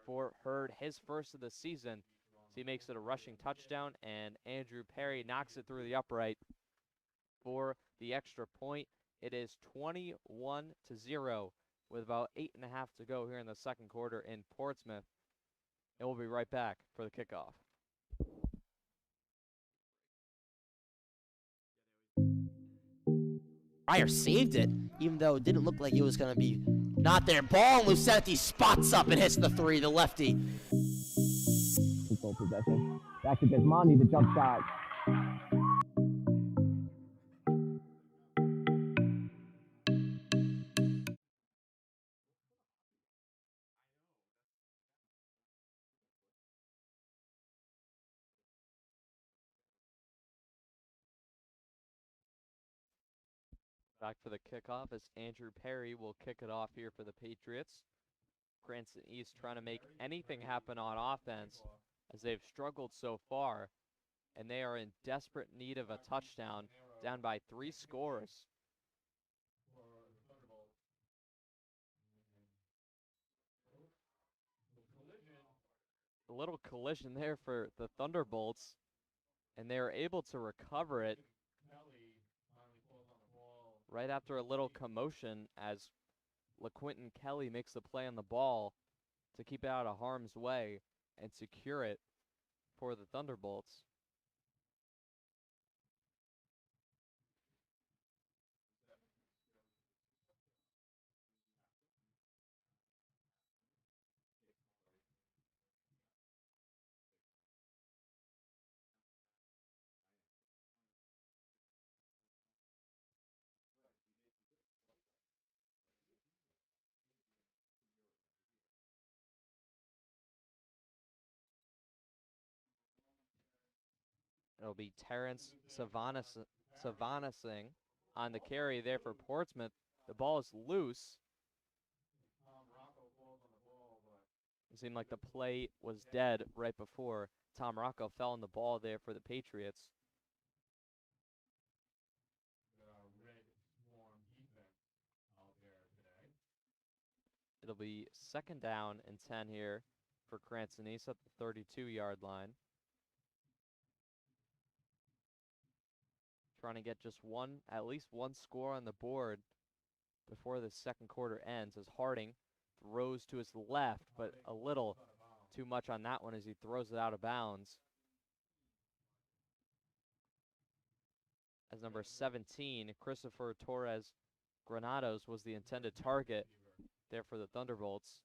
for Hurd, his first of the season. So he makes it a rushing touchdown, and Andrew Perry knocks it through the upright for the extra point. It is 21-0 with about 8.5 to go here in the 2nd quarter in Portsmouth. And we'll be right back for the kickoff. Fryer saved it, even though it didn't look like it was going to be not there. Ball, Lucetti spots up and hits the 3, the lefty. Full possession. Back to Desmondi, the jump shot. Back for the kickoff as Andrew Perry will kick it off here for the Patriots. Cranston East trying to make anything happen on offense as they've struggled so far, and they are in desperate need of a touchdown, down by 3 scores. A little collision there for the Thunderbolts, and they are able to recover it right after a little commotion as LaQuinton Kelly makes the play on the ball to keep it out of harm's way and secure it for the Thunderbolts. It'll be Terrence Savanasing on the carry there for Portsmouth. The ball is loose. It seemed like the play was dead right before Tom Rocco fell on the ball there for the Patriots. It'll be 2nd down and 10 here for Cranston East at the 32-yard line. Trying to get just at least one score on the board before the second quarter ends as Harding throws to his left, but a little too much on that one as he throws it out of bounds. As number 17, Christopher Torres Granados was the intended target there for the Thunderbolts.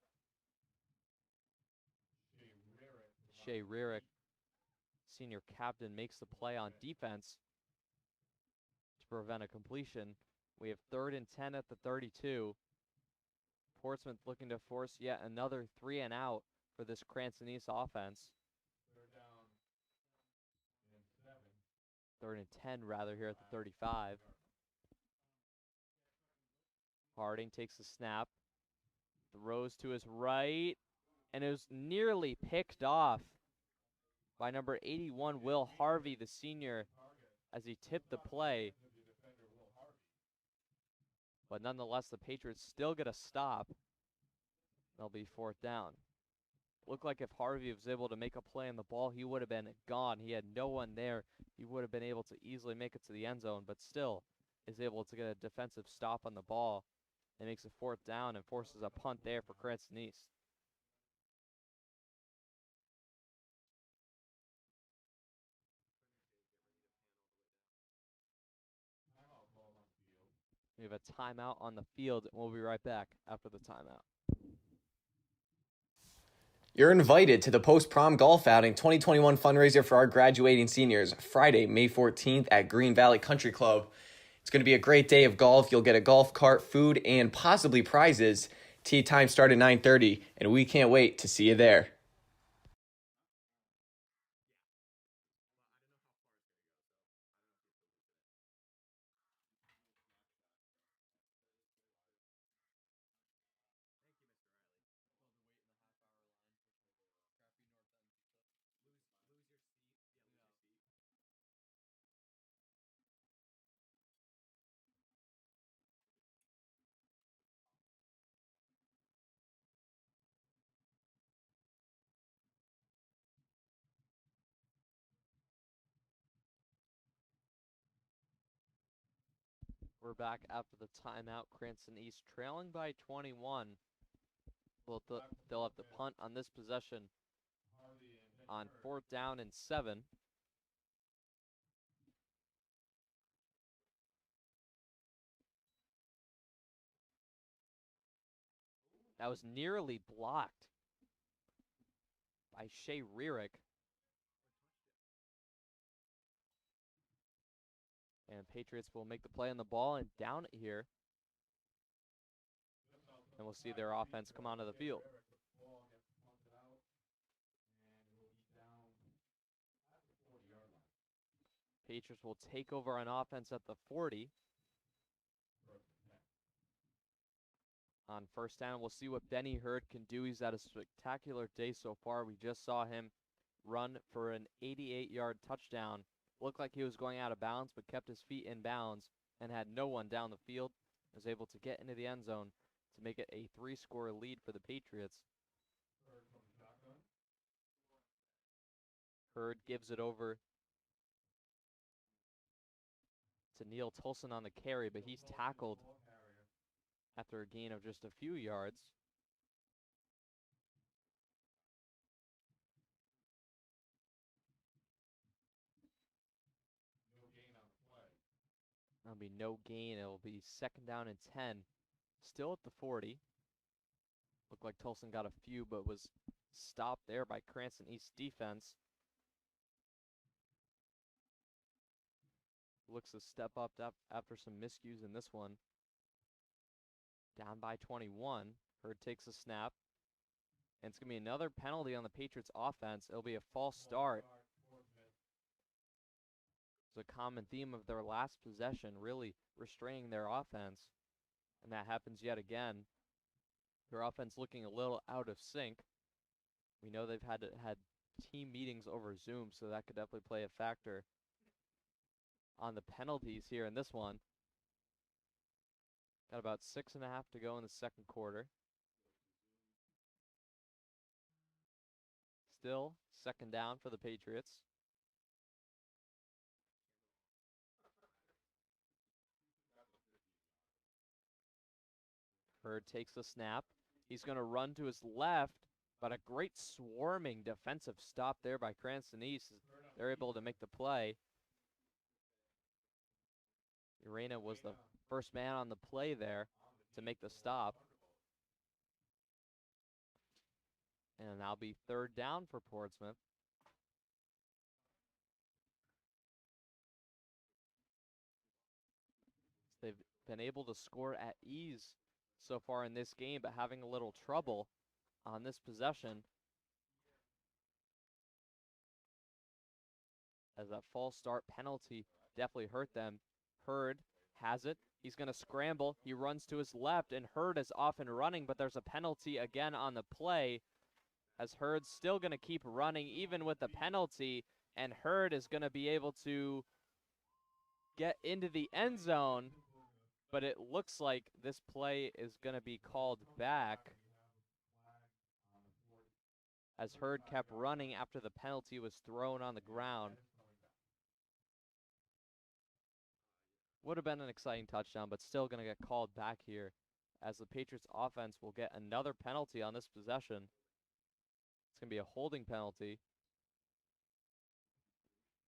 Shea Rarick, senior captain, makes the play on defense to prevent a completion. We have 3rd and 10 at the 32. Portsmouth looking to force yet another 3 and out for this Cranston East offense. 3rd and 10 rather here at the 35. Harding takes the snap, throws to his right, and it was nearly picked off by number 81, Will Harvey, the senior, as he tipped the play. But nonetheless, the Patriots still get a stop. They'll be 4th down. Looked like if Harvey was able to make a play on the ball, he would have been gone. He had no one there. He would have been able to easily make it to the end zone, but still is able to get a defensive stop on the ball and makes a 4th down and forces a punt there for Cranston East. We have a timeout on the field, and we'll be right back after the timeout. You're invited to the post-prom golf outing 2021 fundraiser for our graduating seniors, Friday, May 14th at Green Valley Country Club. It's going to be a great day of golf. You'll get a golf cart, food, and possibly prizes. Tee time start at 9:30, and we can't wait to see you there. We're back after the timeout. Cranston East trailing by 21. They'll have to punt on this possession on 4th down and 7. That was nearly blocked by Shea Rarick. And Patriots will make the play on the ball and down it here. And we'll see their offense come onto the field. Patriots will take over on offense at the 40. on first down. We'll see what Benny Hurd can do. He's had a spectacular day so far. We just saw him run for an 88-yard touchdown. Looked like he was going out of bounds, but kept his feet in bounds and had no one down the field. Was able to get into the end zone to make it a 3-score lead for the Patriots. Hurd gives it over to Neil Tolson on the carry, but he's tackled after a gain of just a few yards. That'll be no gain. It'll be 2nd down and 10. Still at the 40. Looked like Tolson got a few, but was stopped there by Cranston East defense. Looks to step up after some miscues in this one. Down by 21. Hurd takes a snap. And it's going to be another penalty on the Patriots offense. It'll be a false start. It's a common theme of their last possession, really restraining their offense. And that happens yet again. Their offense looking a little out of sync. We know they've had team meetings over Zoom, so that could definitely play a factor on the penalties here in this one. Got about 6.5 to go in the second quarter. Still 2nd down for the Patriots. Hurd takes the snap. He's going to run to his left, but a great swarming defensive stop there by Cranston East. They're able to make the play. Urena was the first man on the play there to make the stop. And that'll be 3rd down for Portsmouth. They've been able to score at ease so far in this game, but having a little trouble on this possession, as that false start penalty definitely hurt them. Hurd has it. He's going to scramble. He runs to his left, and Hurd is off and running, but there's a penalty again on the play, as Hurd's still going to keep running even with the penalty, and Hurd is going to be able to get into the end zone, but it looks like this play is going to be called back, as Hurd kept running after the penalty was thrown on the ground. Would have been an exciting touchdown, but still going to get called back here, as the Patriots offense will get another penalty on this possession. It's going to be a holding penalty,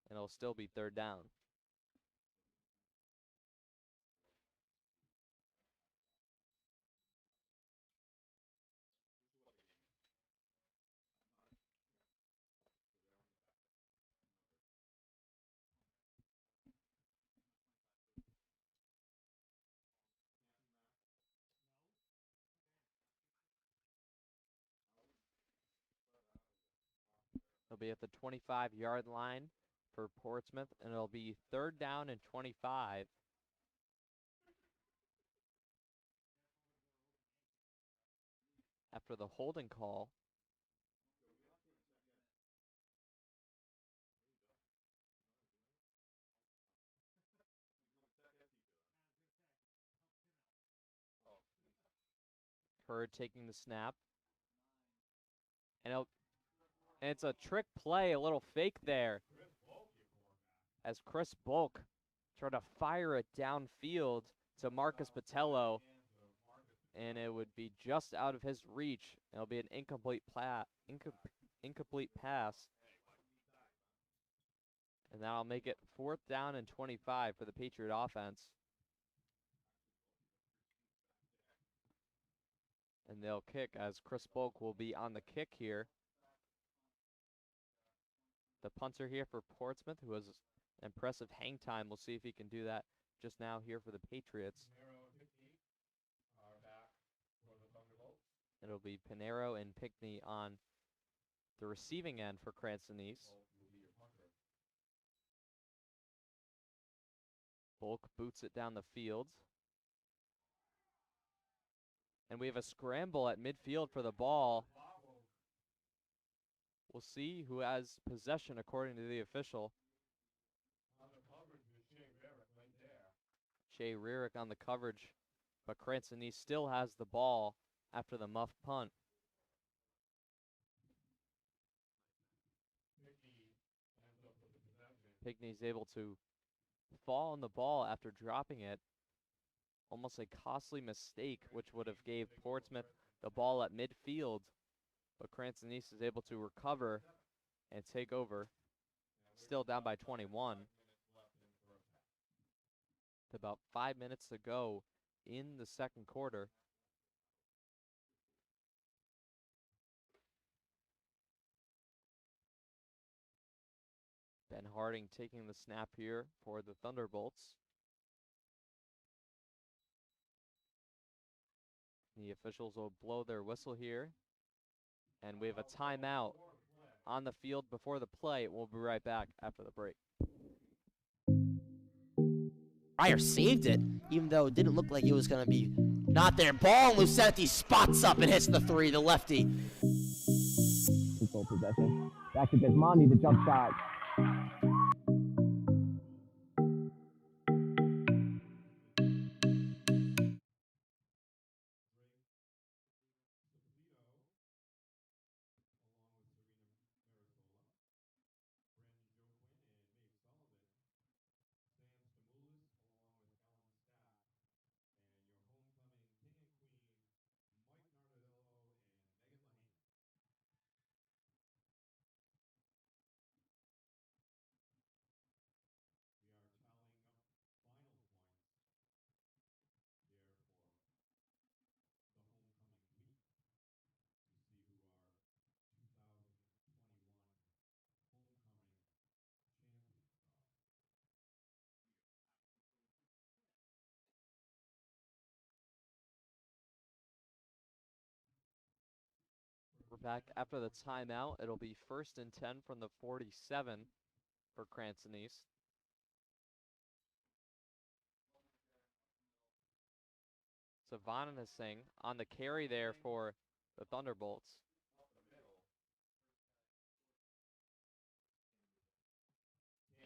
and it'll still be 3rd down. They'll be at the 25-yard line for Portsmouth, and it'll be 3rd down and 25. After the holding call. Hurd taking the snap. And it's a trick play, a little fake there, as Chris Bulk tried to fire it downfield to Marcus Patello, and it would be just out of his reach. It'll be an incomplete pass, and that'll make it 4th down and 25 for the Patriot offense. And they'll kick, as Chris Bulk will be on the kick here. The punter here for Portsmouth, who has impressive hang time. We'll see if he can do that just now here for the Patriots. It'll be Pinero and Pickney on the receiving end for Cranston East. Bulk boots it down the field. And we have a scramble at midfield for the ball. We'll see who has possession according to the official. Shea Rarick on the coverage, but Cranston East still has the ball after the muff punt. Pigney's able to fall on the ball after dropping it. Almost a costly mistake, which would have gave Portsmouth the ball at midfield. But Cranston East is able to recover and take over. Still down by 21. With about 5 minutes to go in the second quarter. Ben Harding taking the snap here for the Thunderbolts. The officials will blow their whistle here. And we have a timeout on the field before the play. We'll be right back after the break. Fryer saved it, even though it didn't look like it was going to be not there. Ball, and Lucetti spots up and hits the three, the lefty. Full possession. Back to Desmonti, the jump shot. We're back after the timeout. It'll be 1st and 10 from the 47 for Cranston East. Savannah Singh on the carry there for the Thunderbolts.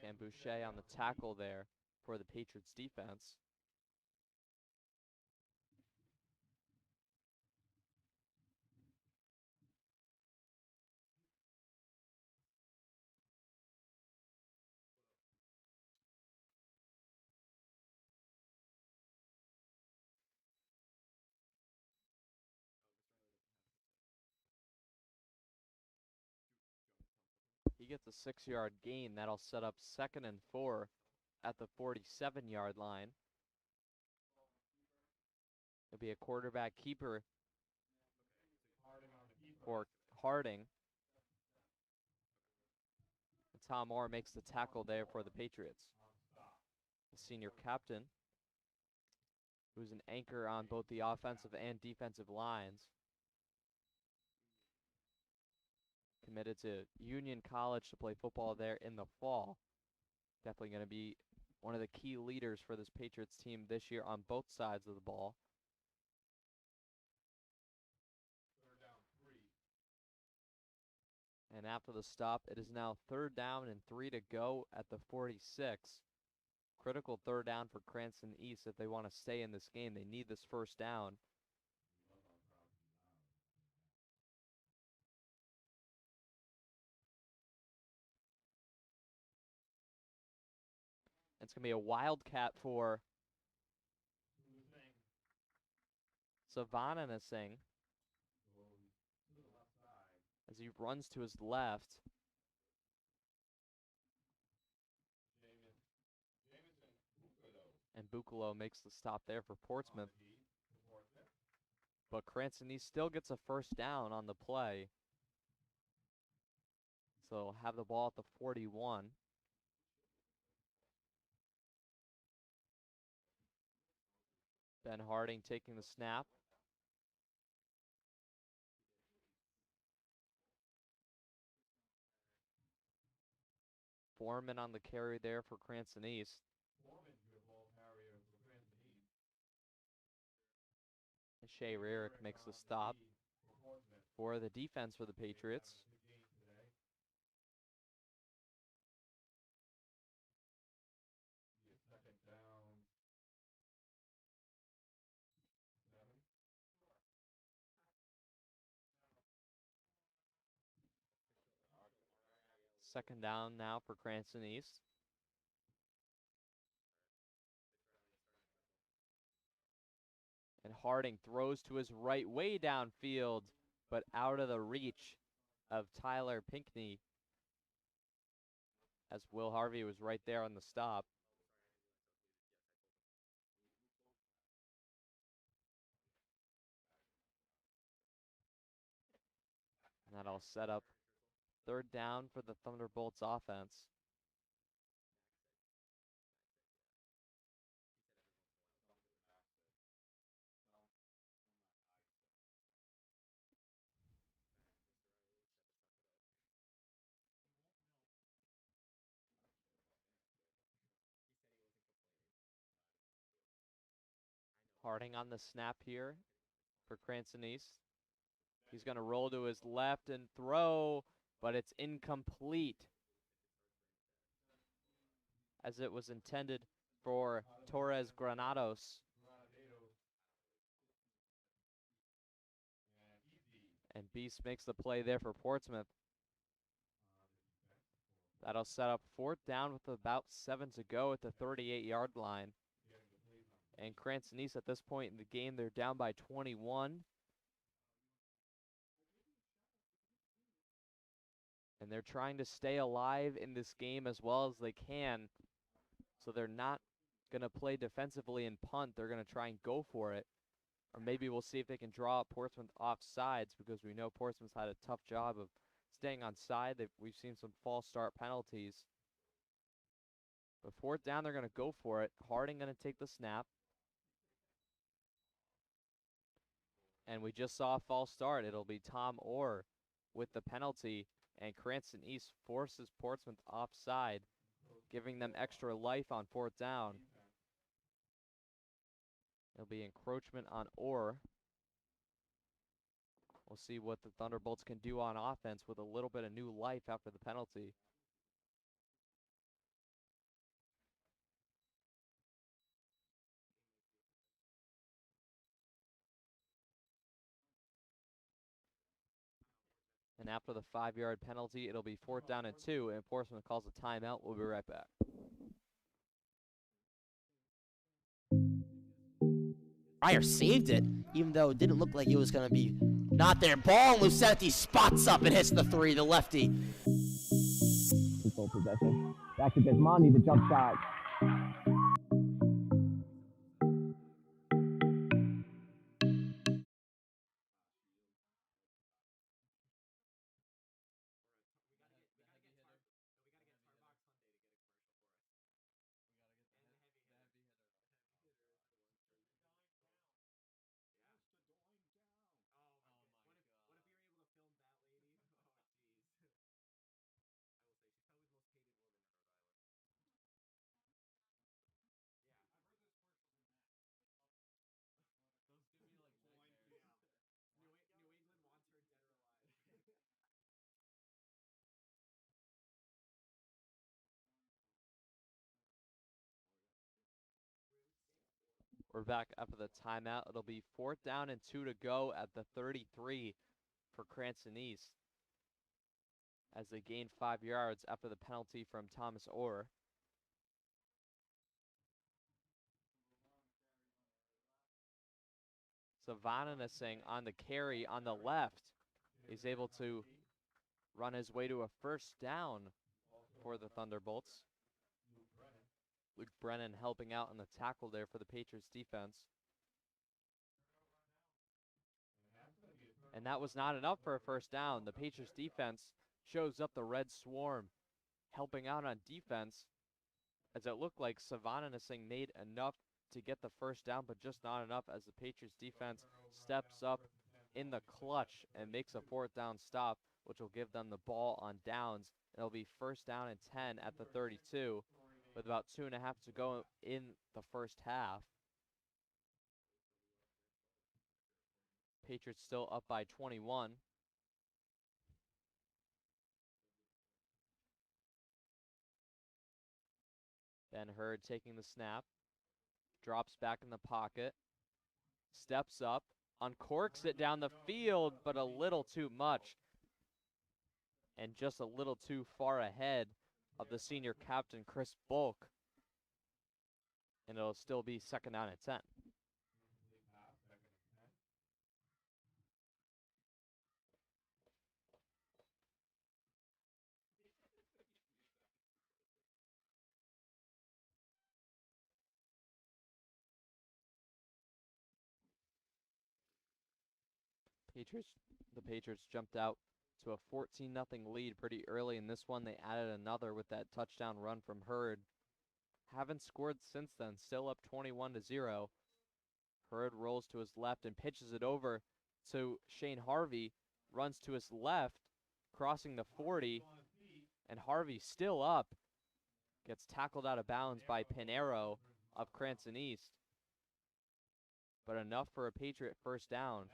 Cam Boucher on the tackle there for the Patriots defense. He gets a 6-yard gain. That'll set up 2nd and 4 at the 47-yard line. It'll be a quarterback keeper for Harding. And Tom Moore makes the tackle there for the Patriots. The senior captain, who's an anchor on both the offensive and defensive lines. Committed to Union College to play football there in the fall. Definitely going to be one of the key leaders for this Patriots team this year on both sides of the ball. And after the stop, it is now 3rd down and 3 to go at the 46. Critical 3rd down for Cranston East if they want to stay in this game. They need this 1st down. It's going to be a wildcat for Savannah Singh as he runs to his left. And Buccolo makes the stop there for Portsmouth. But Cranston East still gets a 1st down on the play. So they'll have the ball at the 41. Ben Harding taking the snap. Foreman on the carry there for Cranston East. Shea Rarick makes the stop for the defense for the Patriots. Second down now for Cranston East. And Harding throws to his right, way downfield, but out of the reach of Tyler Pinckney, as Will Harvey was right there on the stop. And that'll set up third down for the Thunderbolts offense. Harding on the snap here for Cranston East. He's going to roll to his left and throw, but it's incomplete, as it was intended for Torres Granados. And Beast makes the play there for Portsmouth. That'll set up fourth down with about 7 to go at the 38-yard line. And Cranston East at this point in the game, they're down by 21. And they're trying to stay alive in this game as well as they can. So they're not going to play defensively and punt. They're going to try and go for it. Or maybe we'll see if they can draw Portsmouth off sides, because we know Portsmouth's had a tough job of staying on side. We've seen some false start penalties. But fourth down, they're going to go for it. Harding going to take the snap. And we just saw a false start. It'll be Tom Orr with the penalty. And Cranston East forces Portsmouth offside, giving them extra life on fourth down. It'll be encroachment on Orr. We'll see what the Thunderbolts can do on offense with a little bit of new life after the penalty. And after the 5-yard penalty, it'll be fourth down and 2, and Portsmouth calls a timeout. We'll be right back. Fryer saved it, even though it didn't look like it was going to be not there. Ball, and Lucetti spots up and hits the 3, the lefty. Full possession. Back to Desmani, the jump shot. We're back after the timeout. It'll be fourth down and 2 to go at the 33 for Cranston East, as they gain 5 yards after the penalty from Thomas Orr. Savananasing on the carry on the left is able to run his way to a first down for the Thunderbolts. Luke Brennan helping out on the tackle there for the Patriots defense. And that was not enough for a first down. The Patriots defense shows up the red swarm, helping out on defense, as it looked like Savananasing made enough to get the first down, but just not enough, as the Patriots defense steps up in the clutch and makes a fourth down stop, which will give them the ball on downs. It'll be first down and 10 at the 32. With about 2.5 to go in the first half. Patriots still up by 21. Ben Hurd taking the snap. Drops back in the pocket. Steps up. Uncorks it down the field, but a little too much. And just a little too far ahead of the senior captain, Chris Bulk. And it'll still be second down at 10. The Patriots jumped out to a 14-0 lead pretty early in this one. They added another with that touchdown run from Hurd. Haven't scored since then, still up 21-0. Hurd rolls to his left and pitches it over to Shane Harvey, runs to his left, crossing the 40, and Harvey still up, gets tackled out of bounds by Pinero of Cranston East. But enough for a Patriot first down.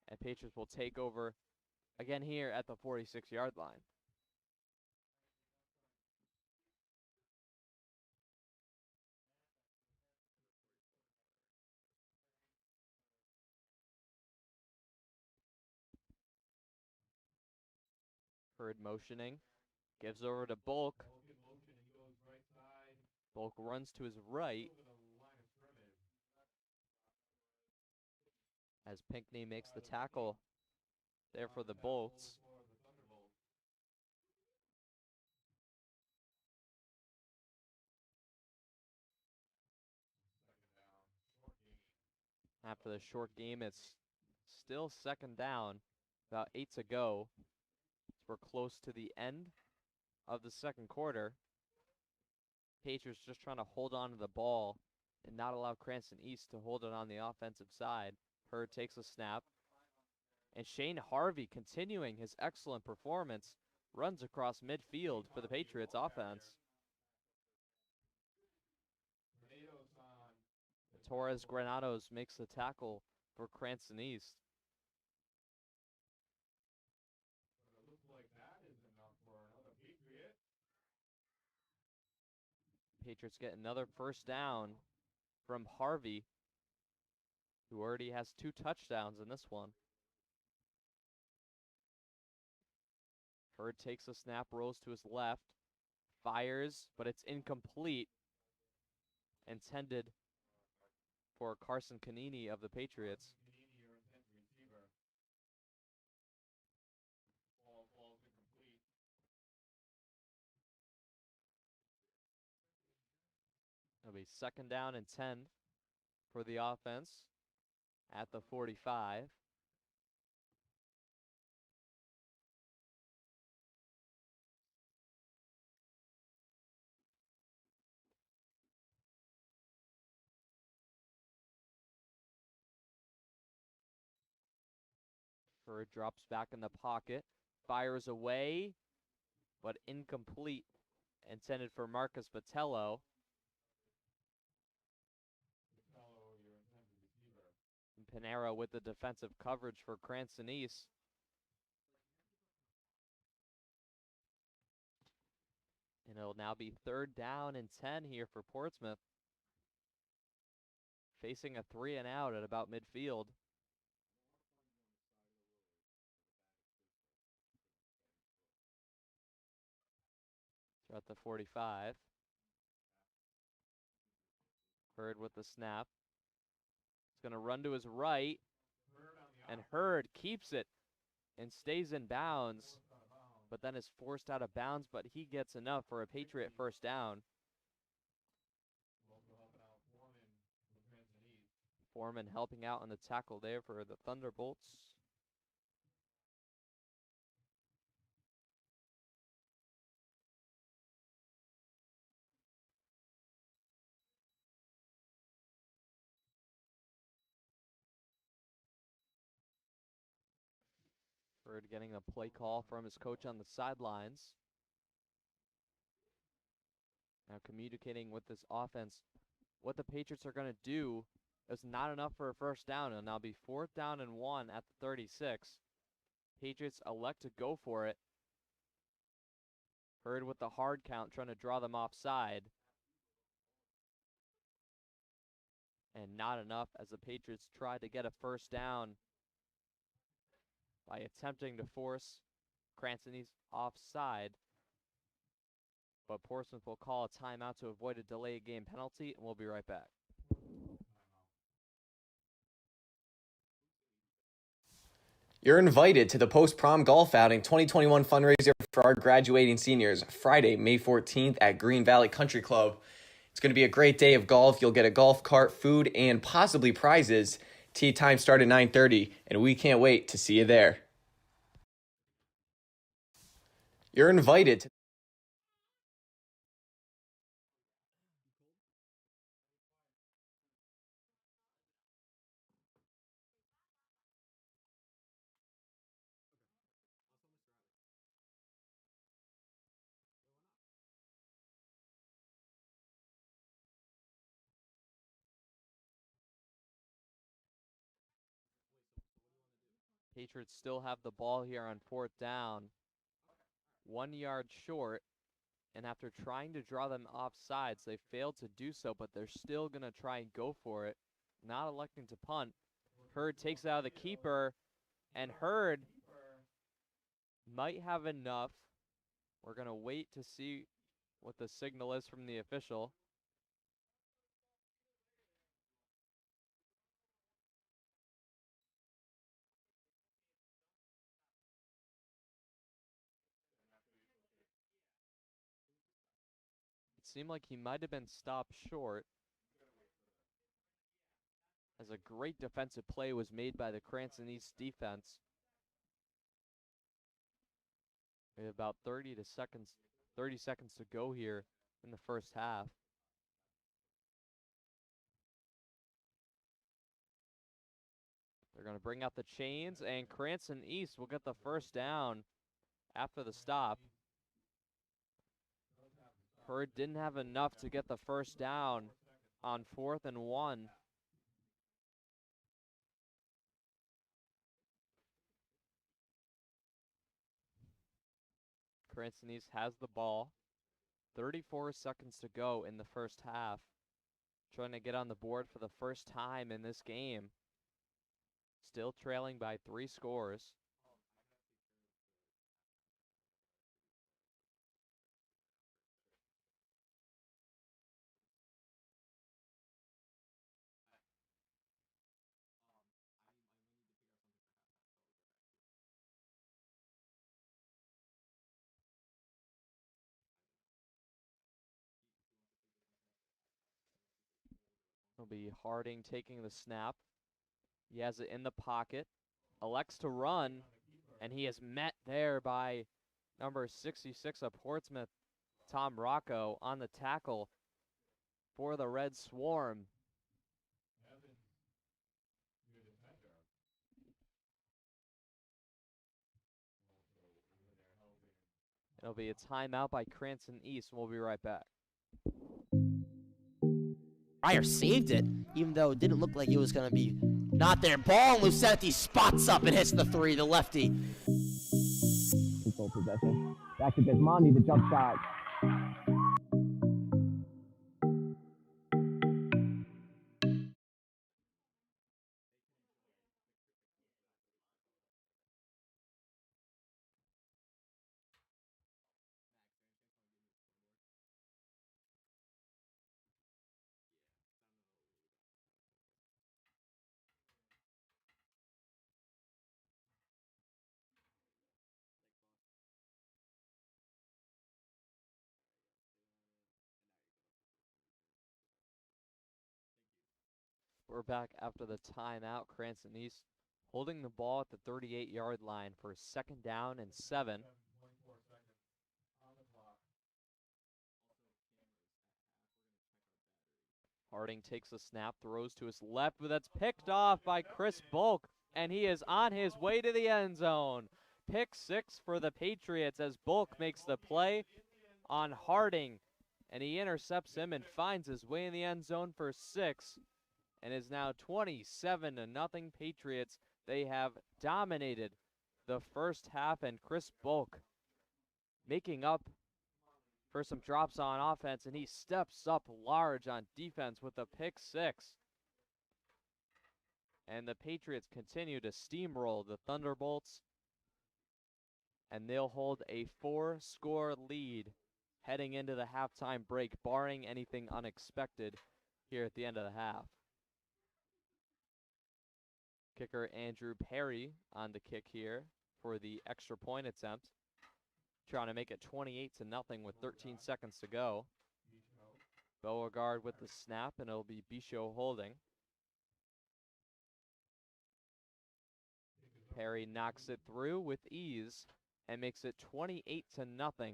And Patriots will take over again here at the 46-yard line. Hurd motioning, gives over to Bulk. Bulk runs to his right as Pinckney makes the tackle there for the Bolts. After the short game, it's still second down, about 8 to go. We're close to the end of the second quarter. Patriots just trying to hold on to the ball and not allow Cranston East to hold it on the offensive side. Hurd takes a snap. And Shane Harvey, continuing his excellent performance, runs across midfield for the Patriots offense. Torres Granados makes the tackle for Cranston East. Patriots get another first down from Harvey, who already has 2 touchdowns in this one. Hurd takes a snap, rolls to his left, fires, but it's incomplete. Intended for Carson Canini of the Patriots. It'll be second down and 10 for the offense at the 45. Hurd drops back in the pocket, fires away, but incomplete. Intended for Marcus Botello. And Pinero with the defensive coverage for Cranston East. And it'll now be third down and 10 here for Portsmouth. Facing a 3 and out at about midfield. They're at the 45. Hurd with the snap. He's going to run to his right. And Hurd keeps it and stays in bounds, but then is forced out of bounds, but he gets enough for a Patriot first down. Foreman helping out on the tackle there for the Thunderbolts. Hurd getting a play call from his coach on the sidelines. Now communicating with this offense what the Patriots are going to do That's not enough for a first down. It'll now be 4th down and 1 at the 36. Patriots elect to go for it. Hurd with the hard count, trying to draw them offside. And not enough as the Patriots try to get a first down by attempting to force Cranston East offside. But Portsmouth will call a timeout to avoid a delayed game penalty, and we'll be right back. You're invited to the post-prom golf outing 2021 fundraiser for our graduating seniors, Friday, May 14th at Green Valley Country Club. It's going to be a great day of golf. You'll get a golf cart, food, and possibly prizes. Tee time start at 9:30, and we can't wait to see you there. You're invited to Patriots still have the ball here on 4th down. 1 yard short. And after trying to draw them offsides, they failed to do so, but they're still going to try and go for it, not electing to punt. Hurd takes it out of the keeper, and Hurd might have enough. We're going to wait to see what the signal is from the official. It seemed like he might have been stopped short, as a great defensive play was made by the Cranston East defense. We have about 30 seconds to go here in the first half. They're going to bring out the chains, and Cranston East will get the first down after the stop. Hurd didn't have enough to get the first down on 4th and 1. Cranston East has the ball. 34 seconds to go in the first half. Trying to get on the board for the first time in this game. Still trailing by 3 scores. It'll be Harding taking the snap. He has it in the pocket. Elects to run, and he is met there by number 66 of Portsmouth, Tom Rocco, on the tackle for the Red Swarm. It'll be a timeout by Cranston East, and we'll be right back. Fryer saved it, even though it didn't look like it was going to be not there. Ball, and Lucetti spots up and hits the 3, the lefty. Full possession. Back to Desmondi, the jump shot. We're back after the timeout. Cranston East holding the ball at the 38-yard line for 2nd down and 7. Harding takes the snap, throws to his left, but that's picked off by Chris Bulk, and he is on his way to the end zone. Pick 6 for the Patriots as Bulk makes the play on Harding, and he intercepts him and finds his way in the end zone for 6. and is now 27-0 Patriots. They have dominated the first half, and Chris Bulk making up for some drops on offense, and he steps up large on defense with a pick six. And the Patriots continue to steamroll the Thunderbolts, and they'll hold a 4-score lead heading into the halftime break, barring anything unexpected here at the end of the half. Kicker Andrew Perry on the kick here for the extra point attempt, trying to make it 28-0 with 13 seconds to go. Beauregard with the snap, and it'll be Bichot holding. Perry knocks it through with ease and makes it 28-0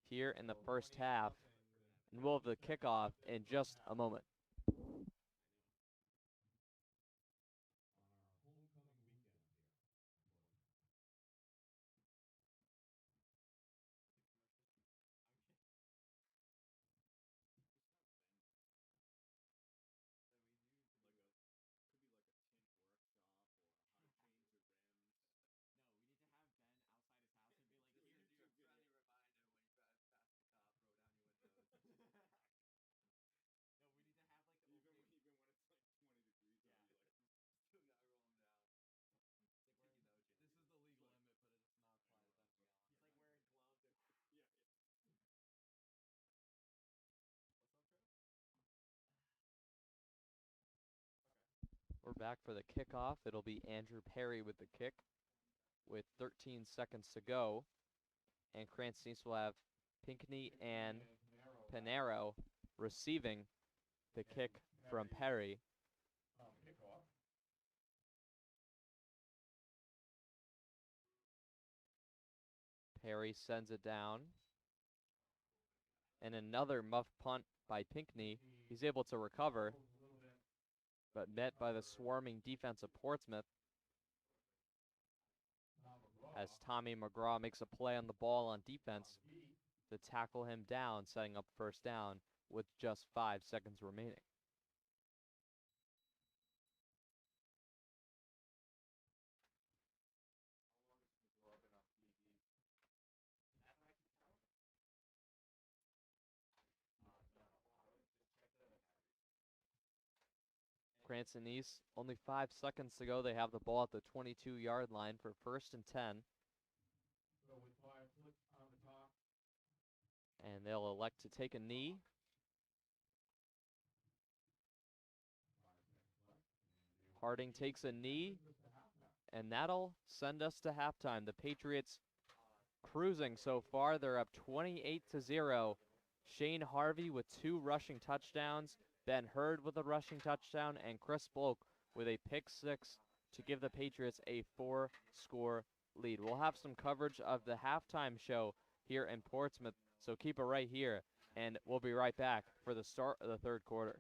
here in the first half. And we'll have the kickoff in just a moment. We're back for the kickoff. It'll be Andrew Perry with the kick with 13 seconds to go. And Cranston East will have Pinckney and Panero receiving the kick from Perry. Perry sends it down. And another muff punt by Pinckney. He's able to recover, but met by the swarming defense of Portsmouth as Tommy McGraw makes a play on the ball on defense to tackle him down, setting up first down with just 5 seconds remaining. Cranston East, only 5 seconds to go. They have the ball at the 22-yard line for 1st and 10. And they'll elect to take a knee. Harding takes a knee, and that'll send us to halftime. The Patriots cruising so far. They're up 28-0. Shane Harvey with 2 rushing touchdowns, Ben Hurd with a rushing touchdown, and Chris Bulk with a pick six to give the Patriots a 4-score lead. We'll have some coverage of the halftime show here in Portsmouth, so keep it right here, and we'll be right back for the start of the third quarter.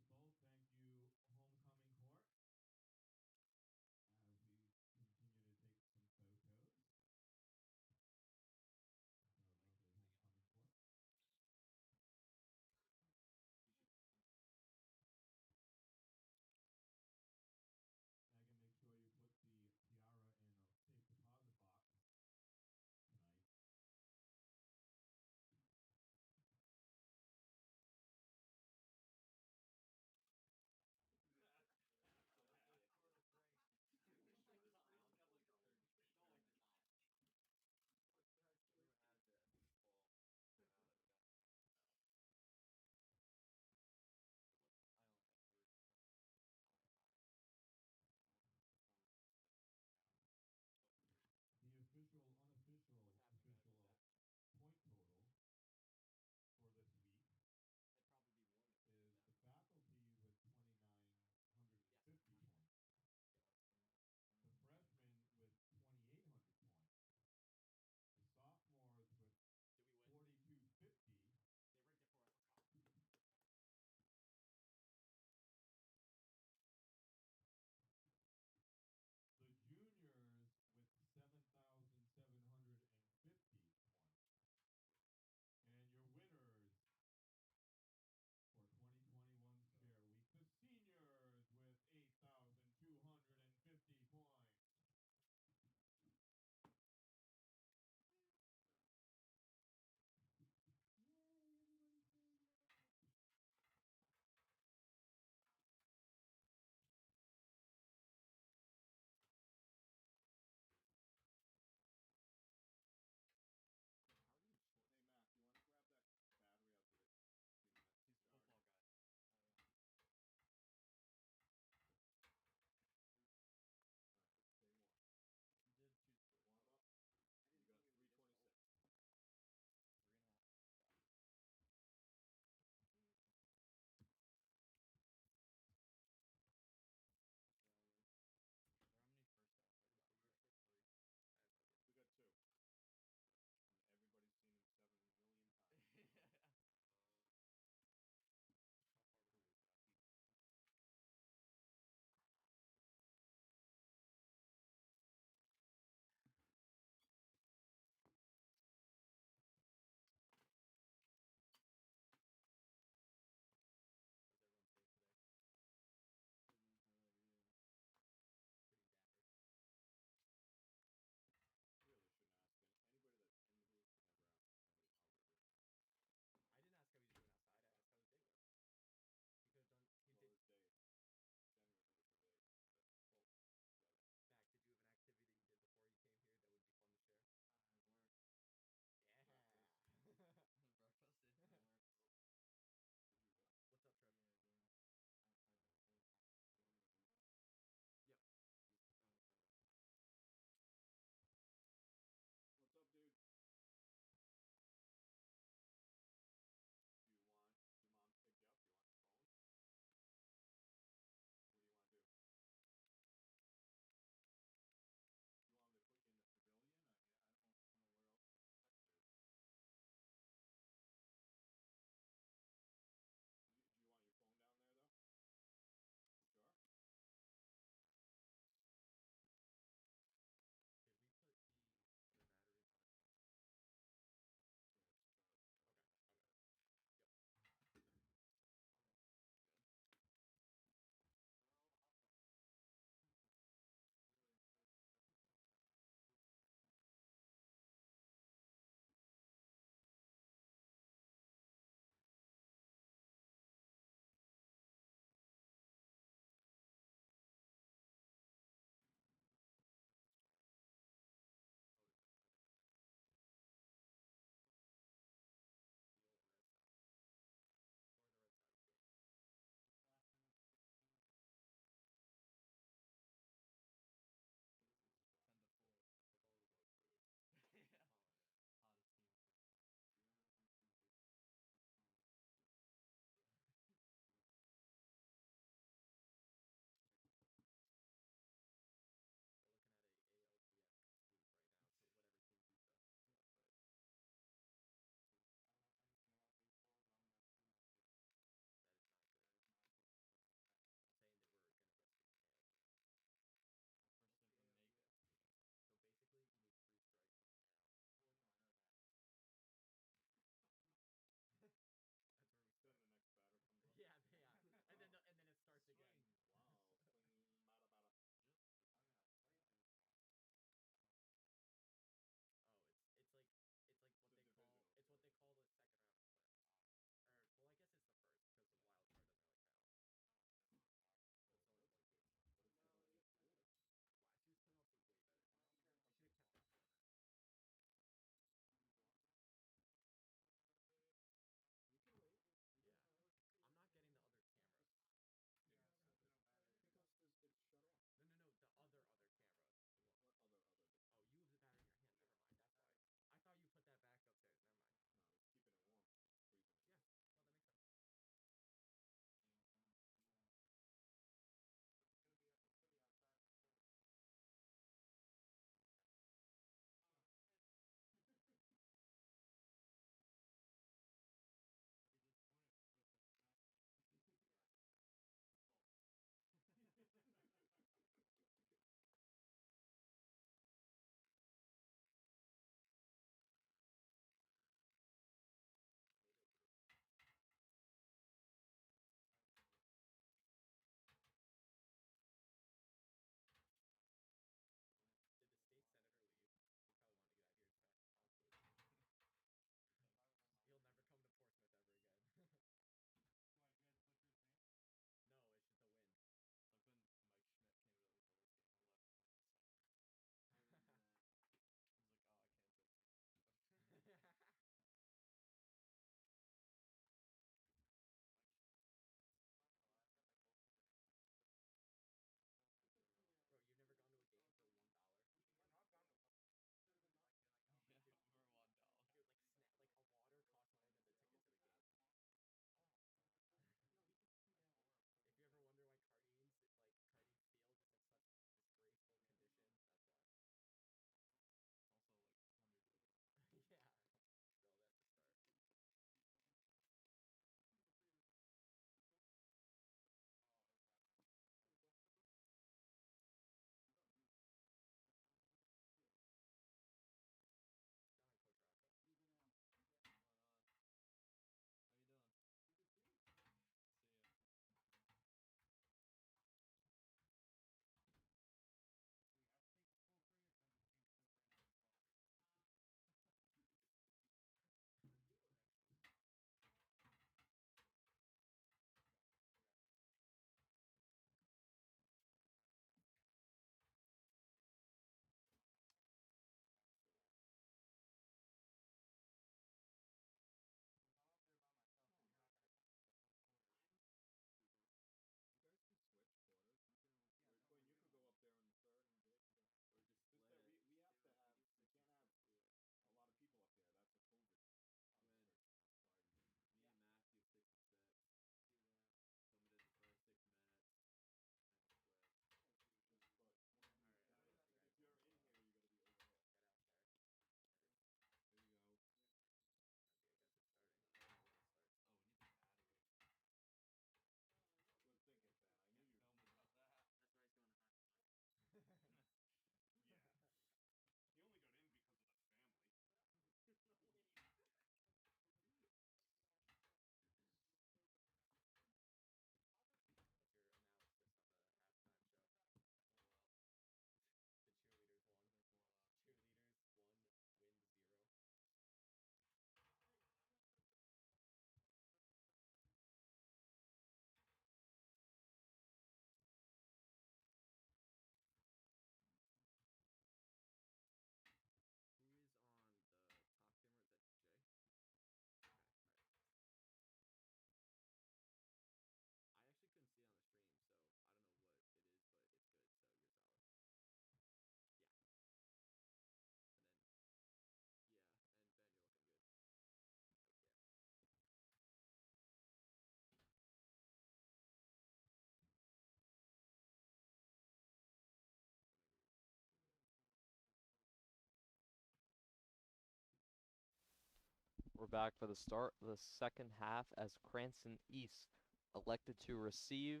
We're back for the start of the second half as Cranston East elected to receive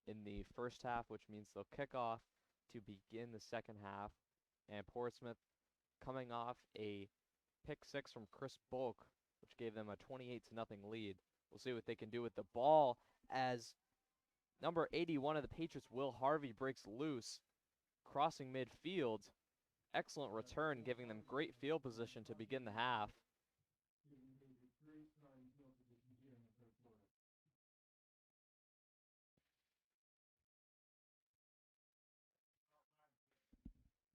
in the first half, which means they'll kick off to begin the second half. And Portsmouth coming off a pick six from Chris Bulk, which gave them a 28-0 lead. We'll see what they can do with the ball as number 81 of the Patriots, Will Harvey, breaks loose, crossing midfield. Excellent return, giving them great field position to begin the half.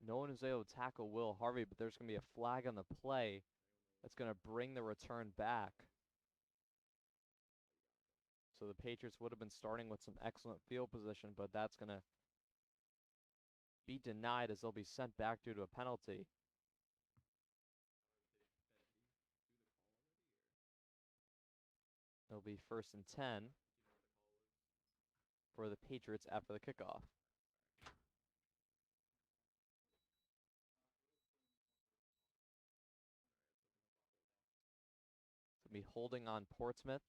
No one is able to tackle Will Harvey, but there's going to be a flag on the play that's going to bring the return back. So the Patriots would have been starting with some excellent field position, but that's going to be denied as they'll be sent back due to a penalty. It'll be 1st and 10 for the Patriots after the kickoff. It's going to be holding on Portsmouth.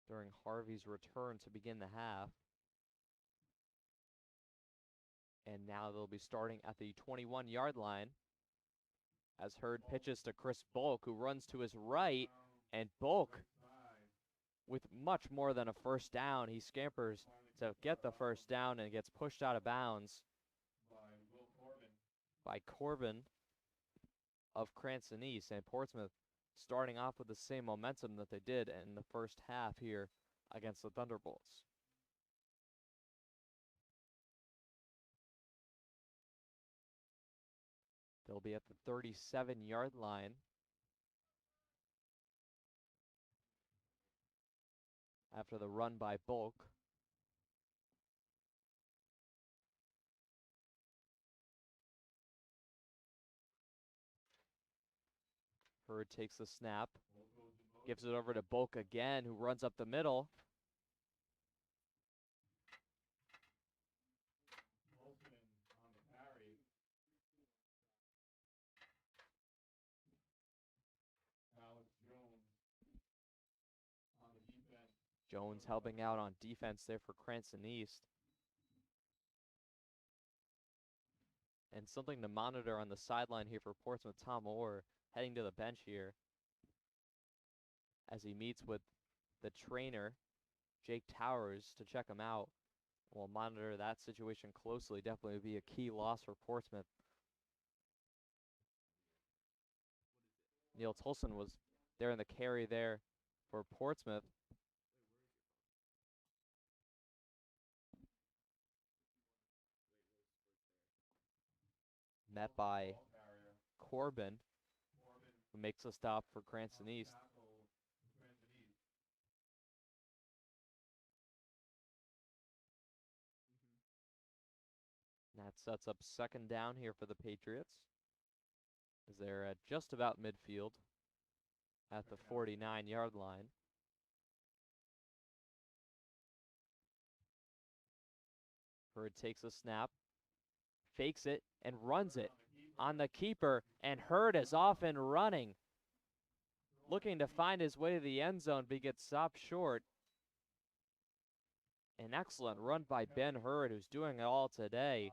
During Harvey's return to begin the half. And now they'll be starting at the 21-yard line. As Hurd pitches to Chris Bulk, who runs to his right. And Bulk, with much more than a first down, he scampers to get the first down and gets pushed out of bounds by Corbin of Cranston East. And Portsmouth starting off with the same momentum that they did in the first half here against the Thunderbolts. They'll be at the 37-yard line. After the run by Bulk. Hurd takes the snap, gives it over to Bulk again, who runs up the middle. Jones helping out on defense there for Cranston East. And something to monitor on the sideline here for Portsmouth, Tom Orr heading to the bench here as he meets with the trainer, Jake Towers, to check him out. We'll monitor that situation closely. Definitely would be a key loss for Portsmouth. Neil Tolson was there in the carry there for Portsmouth. Met by Corbin, who makes a stop for Cranston East. That sets up second down here for the Patriots, as they're at just about midfield at the 49-yard line. Hurd takes a snap, fakes it, and runs it on the keeper, and Hurd is off and running, looking to find his way to the end zone, but he gets stopped short. An excellent run by Ben Hurd, who's doing it all today.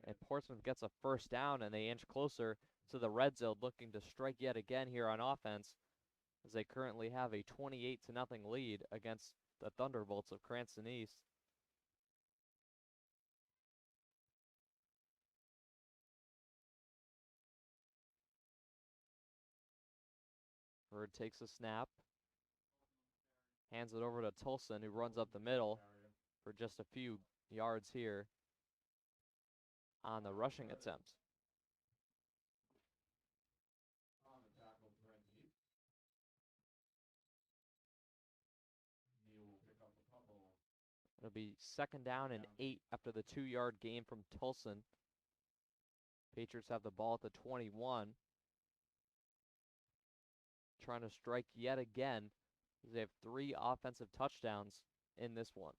And Portsmouth gets a first down, and they inch closer to the red zone, looking to strike yet again here on offense, as they currently have a 28-0 lead against the Thunderbolts of Cranston East. Hurd takes a snap, hands it over to Tolson, who runs up the middle for just a few yards here on the rushing attempt. It'll be second down and 8 after the 2-yard gain from Tolson. Patriots have the ball at the 21. Trying to strike yet again. They have 3 offensive touchdowns in this one.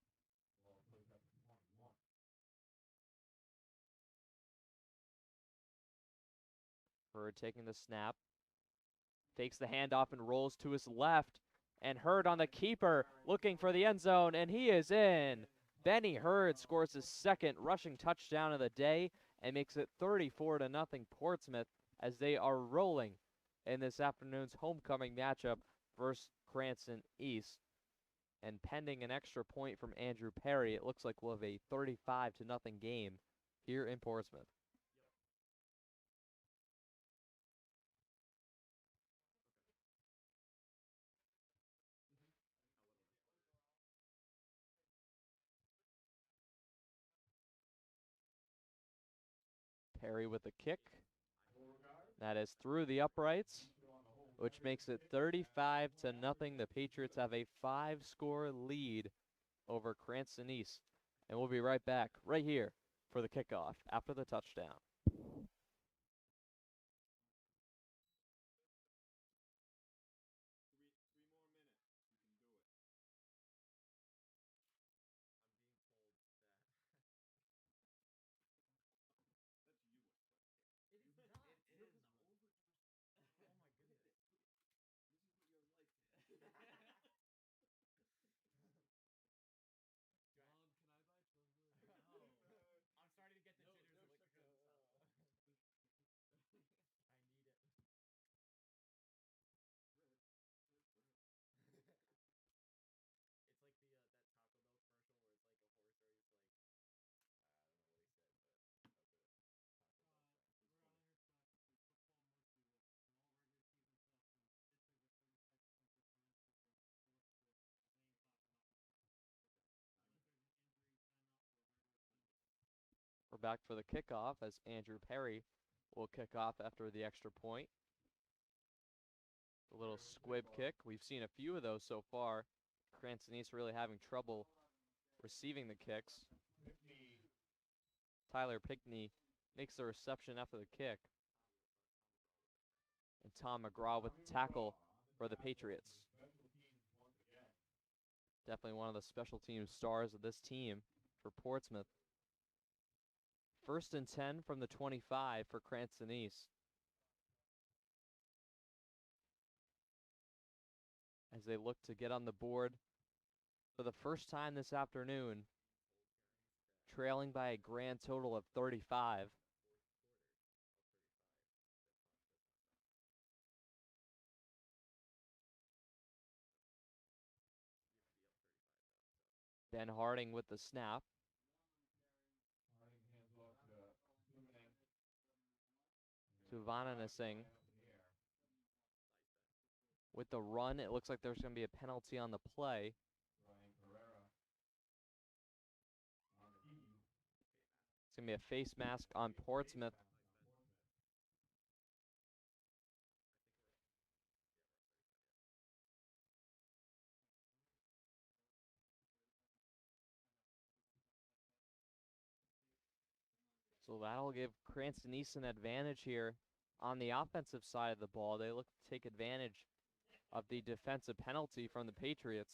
Hurd taking the snap. Fakes the handoff and rolls to his left. And Hurd on the keeper, looking for the end zone, and he is in. Benny Hurd scores his second rushing touchdown of the day and makes it 34-0 Portsmouth as they are rolling in this afternoon's homecoming matchup versus Cranston East. And pending an extra point from Andrew Perry, it looks like we'll have a 35-0 game here in Portsmouth. Perry with the kick. That is through the uprights, which makes it 35-0. The Patriots have a 5-score lead over Cranston East. And we'll be right back right here for the kickoff after the touchdown. We're back for the kickoff as Andrew Perry will kick off after the extra point. A little squib kick. We've seen a few of those so far. Cranston East really having trouble receiving the kicks. Tyler Pickney makes the reception after the kick. And Tom McGraw with the tackle for the Patriots. Definitely one of the special team stars of this team for Portsmouth. 1st and 10 from the 25 for Cranston East. As they look to get on the board for the first time this afternoon, trailing by a grand total of 35. Ben Harding with the snap. To Vananasinghe. With the run, it looks like there's going to be a penalty on the play. It's going to be a face mask on Portsmouth. So that'll give Cranston East an advantage here on the offensive side of the ball. They look to take advantage of the defensive penalty from the Patriots.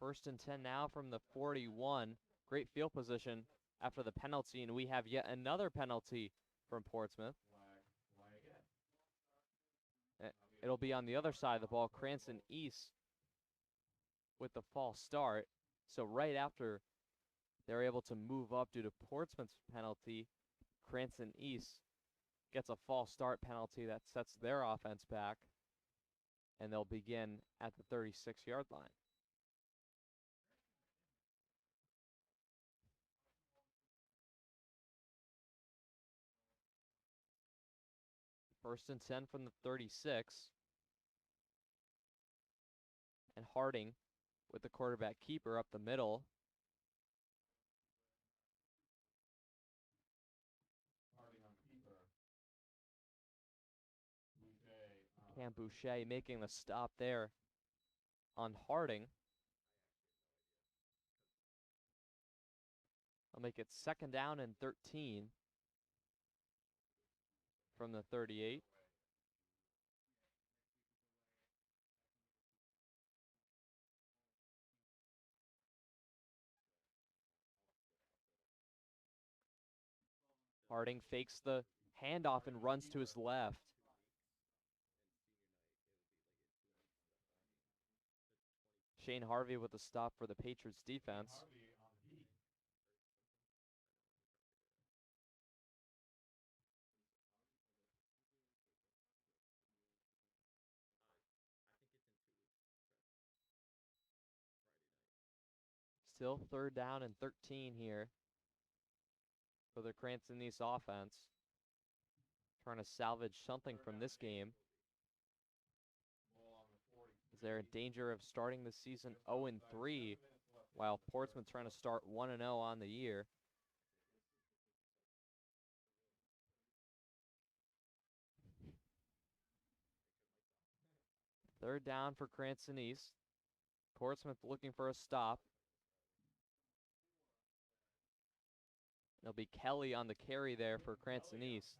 First and 10 now from the 41. Great field position after the penalty, and we have yet another penalty from Portsmouth. It'll be on the other side of the ball. Cranston East with the false start. So right after they're able to move up due to Portsmouth's penalty, Cranston East gets a false start penalty that sets their offense back, and they'll begin at the 36-yard line. First and 10 from the 36. And Harding with the quarterback keeper up the middle. Cam Boucher making the stop there on Harding. I'll make it 2nd down and 13 from the 38. Harding fakes the handoff and runs to his left. Shane Harvey with the stop for the Patriots defense. Still 3rd down and 13 here for the Cranston East offense. Trying to salvage something from this game. As they're in danger of starting the season 0-3, while Portsmouth trying to start 1-0 on the year. Third down for Cranston East. Portsmouth looking for a stop. It'll be Kelly on the carry there for Cranston East.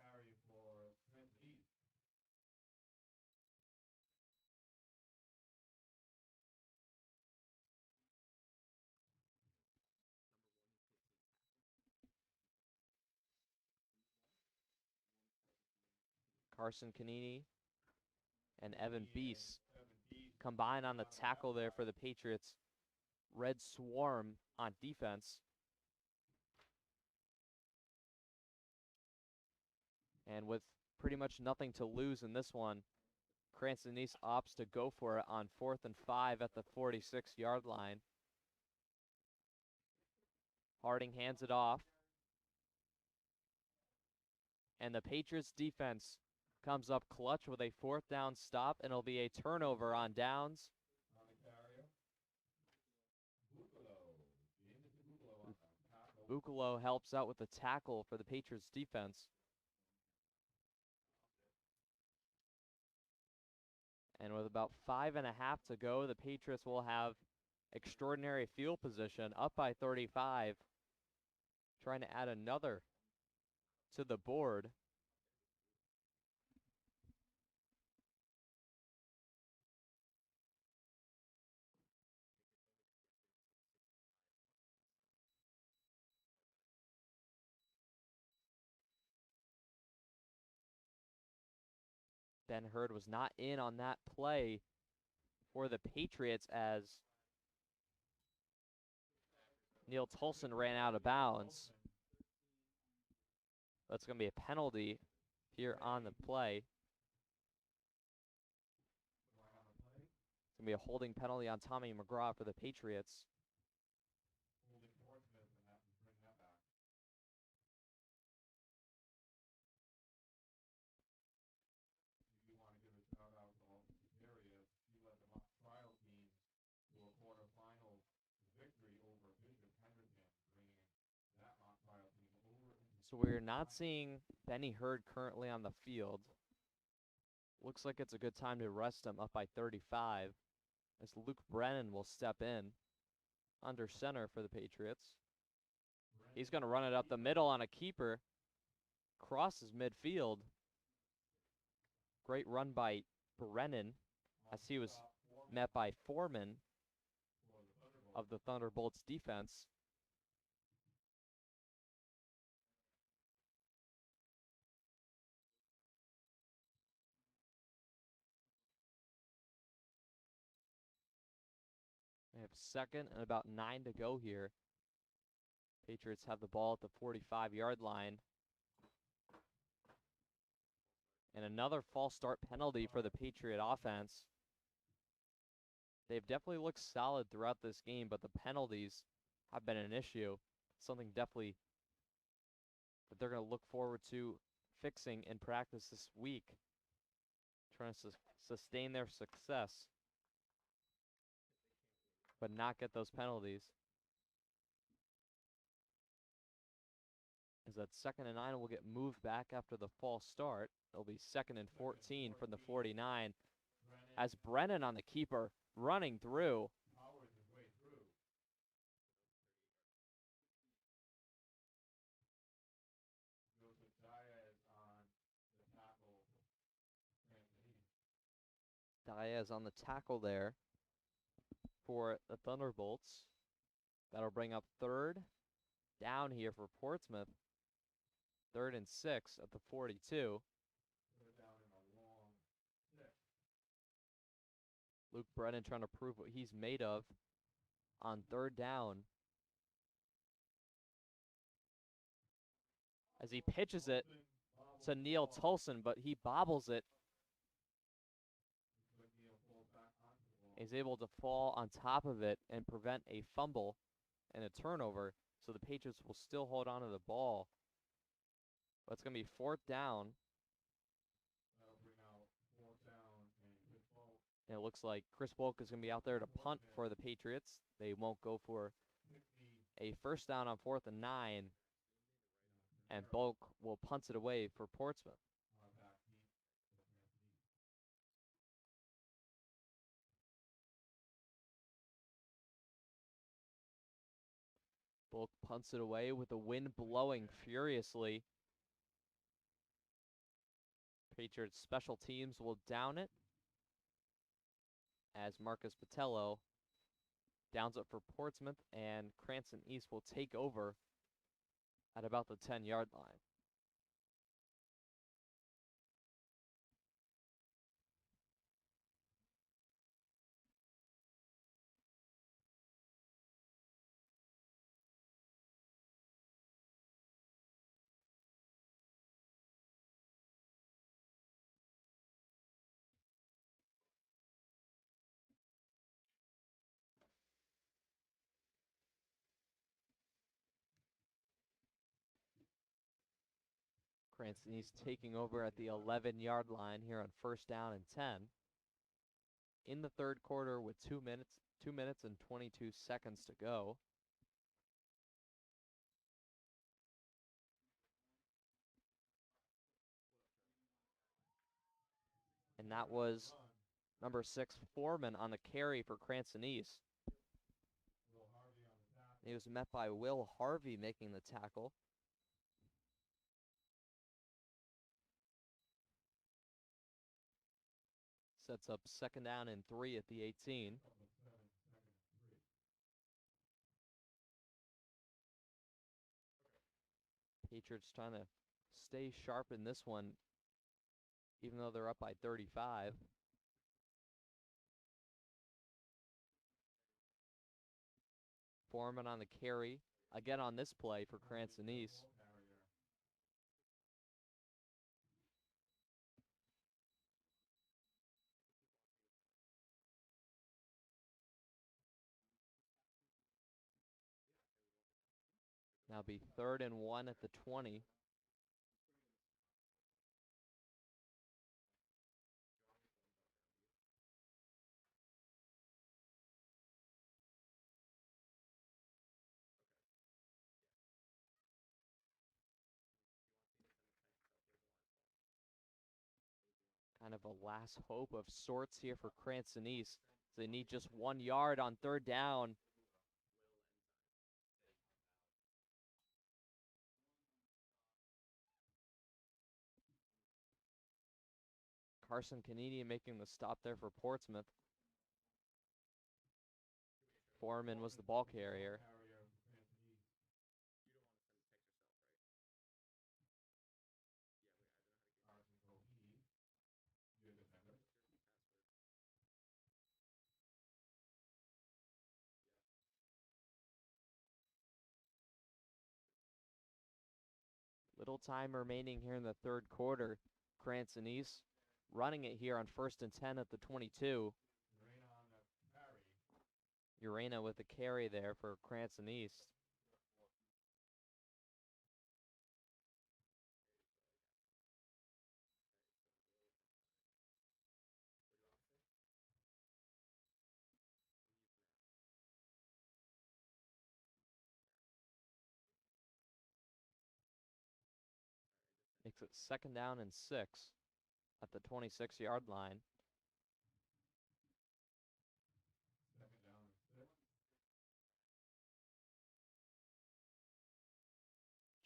Carson Canini and Evan Beese combine on the tackle there for the Patriots. Red Swarm on defense. And with pretty much nothing to lose in this one, Cranston East opts to go for it on 4th and 5 at the 46-yard line. Harding hands it off. And the Patriots defense comes up clutch with a 4th down stop, and it'll be a turnover on downs. Buccolo helps out with the tackle for the Patriots defense. And with about 5.5 to go, the Patriots will have extraordinary field position, up by 35. Trying to add another to the board. Ben Hurd was not in on that play for the Patriots as Neil Tolson ran out of bounds. That's going to be a penalty here on the play. It's going to be a holding penalty on Tommy McGraw for the Patriots. So we're not seeing Benny Hurd currently on the field. Looks like it's a good time to rest him, up by 35, as Luke Brennan will step in under center for the Patriots. He's going to run it up the middle on a keeper. Crosses midfield. Great run by Brennan as he was met by Foreman of the Thunderbolts defense. We have 2nd and about 9 to go here. Patriots have the ball at the 45-yard line. And another false start penalty for the Patriot offense. They've definitely looked solid throughout this game, but the penalties have been an issue. Something definitely that they're going to look forward to fixing in practice this week. Trying to sustain their success, but not get those penalties. As that 2nd and 9 will get moved back after the false start. It'll be 2nd and 14 from the 49. As Brennan on the keeper running through. Diaz on the tackle there for the Thunderbolts. That'll bring up 3rd down here for Portsmouth 3rd and 6 at the 42. Luke Brennan trying to prove what he's made of on 3rd down. As he pitches it to Neil Tolson, but he bobbles it. He's able to fall on top of it and prevent a fumble and a turnover, so the Patriots will still hold on to the ball. But it's going to be 4th down. And it looks like Chris Volk is going to be out there to punt for the Patriots. They won't go for a 1st down on 4th and 9. And Volk will punt it away for Portsmouth. Volk punts it away with the wind blowing furiously. Patriots special teams will down it as Marcus Patello downs it for Portsmouth, and Cranston East will take over at about the 10-yard line. Cranston East taking over at the 11-yard line here on 1st down and 10. In the 3rd quarter with 2 minutes and 22 seconds to go. And that was number 6, Foreman, on the carry for Cranston East. He was met by Will Harvey making the tackle. Sets up 2nd down and 3 at the 18. Patriots trying to stay sharp in this one, even though they're up by 35. Foreman on the carry, again on this play for Cranston East. Now be 3rd and 1 at the 20. Kind of a last hope of sorts here for Cranston East. They need just 1 yard on 3rd down. Carson Canadian making the stop there for Portsmouth. Foreman was the ball carrier. Little time remaining here in the 3rd quarter. Cranston East running it here on 1st and 10 at the 22. Urena with the carry there for Cranston East. Makes it 2nd down and 6 at the 26-yard line.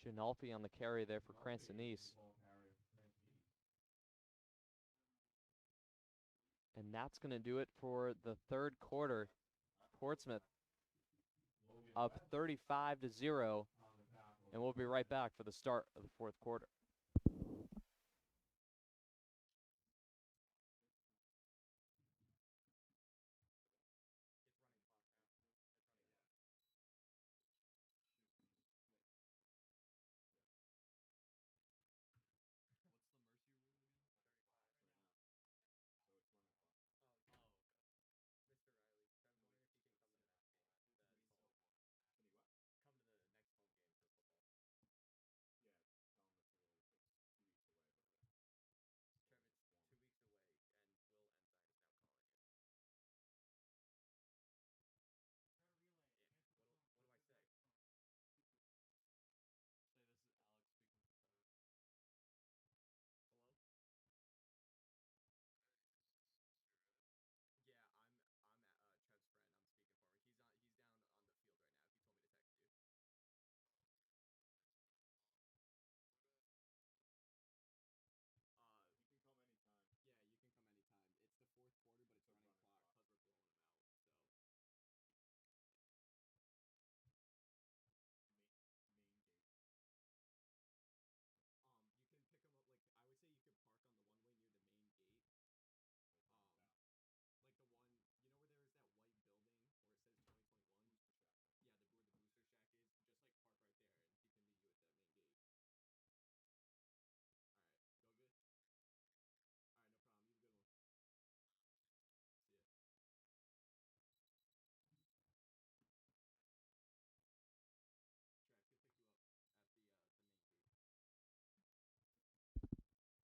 Ginolfi on the carry there for Cranston East. And that's going to do it for the 3rd quarter. Portsmouth up 35-0 and we'll be right back for the start of the fourth quarter.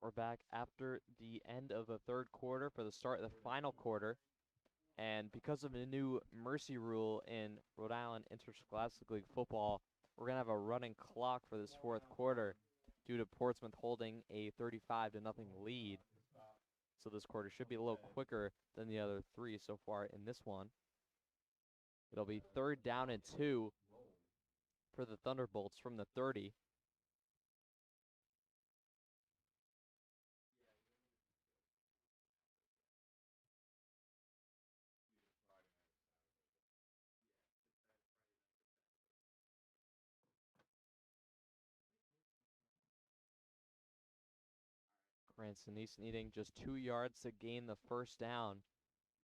We're back after the end of the third quarter for the start of the final quarter. And because of the new mercy rule in Rhode Island Interscholastic League football, we're going to have a running clock for this fourth quarter due to Portsmouth holding a 35-0 lead. So this quarter should be a little quicker than the other three so far in this one. It'll be 3rd down and 2 for the Thunderbolts from the 30. Cranston East needing just 2 yards to gain the first down.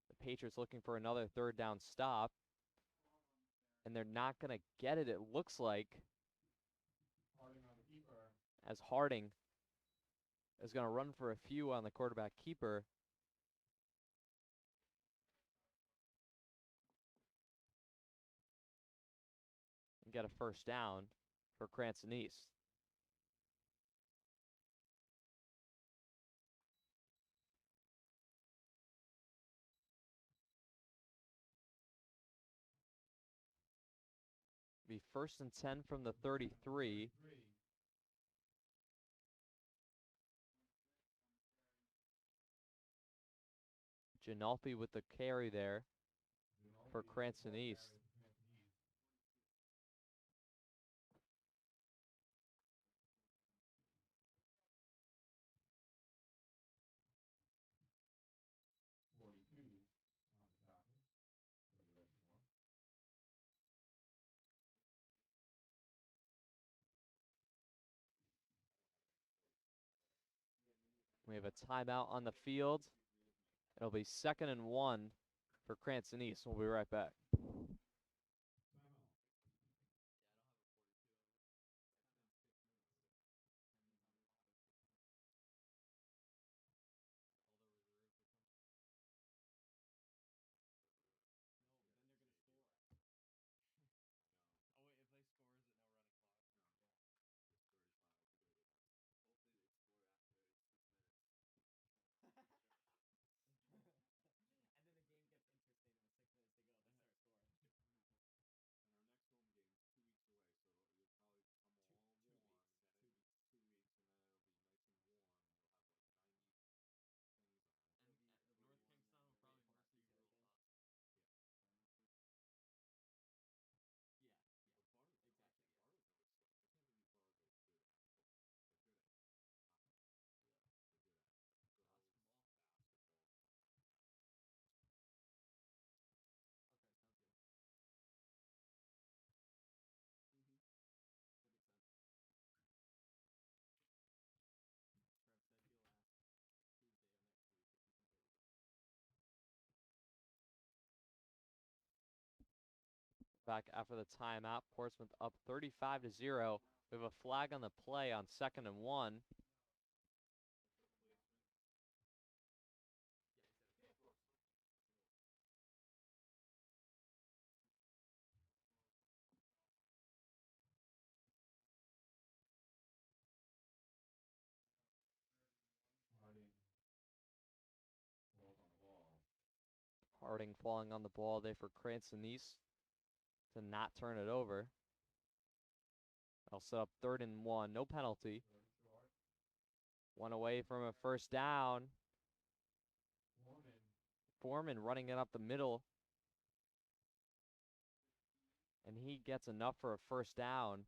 The Patriots looking for another 3rd down stop. And they're not going to get it, it looks like, as Harding is going to run for a few on the quarterback keeper. And get a first down for Cranston East. Be 1st and 10 from the 33. Ginolfi with the carry there for Cranston East. We have a timeout on the field. It'll be 2nd and 1 for Cranston East. We'll be right back. back after the timeout. Portsmouth up 35-0. We have a flag on the play on 2nd and 1. Harding falling on the ball there for Cranston East to not turn it over. I'll set up 3rd and 1, no penalty. One away from a first down. Foreman running it up the middle. And he gets enough for a first down.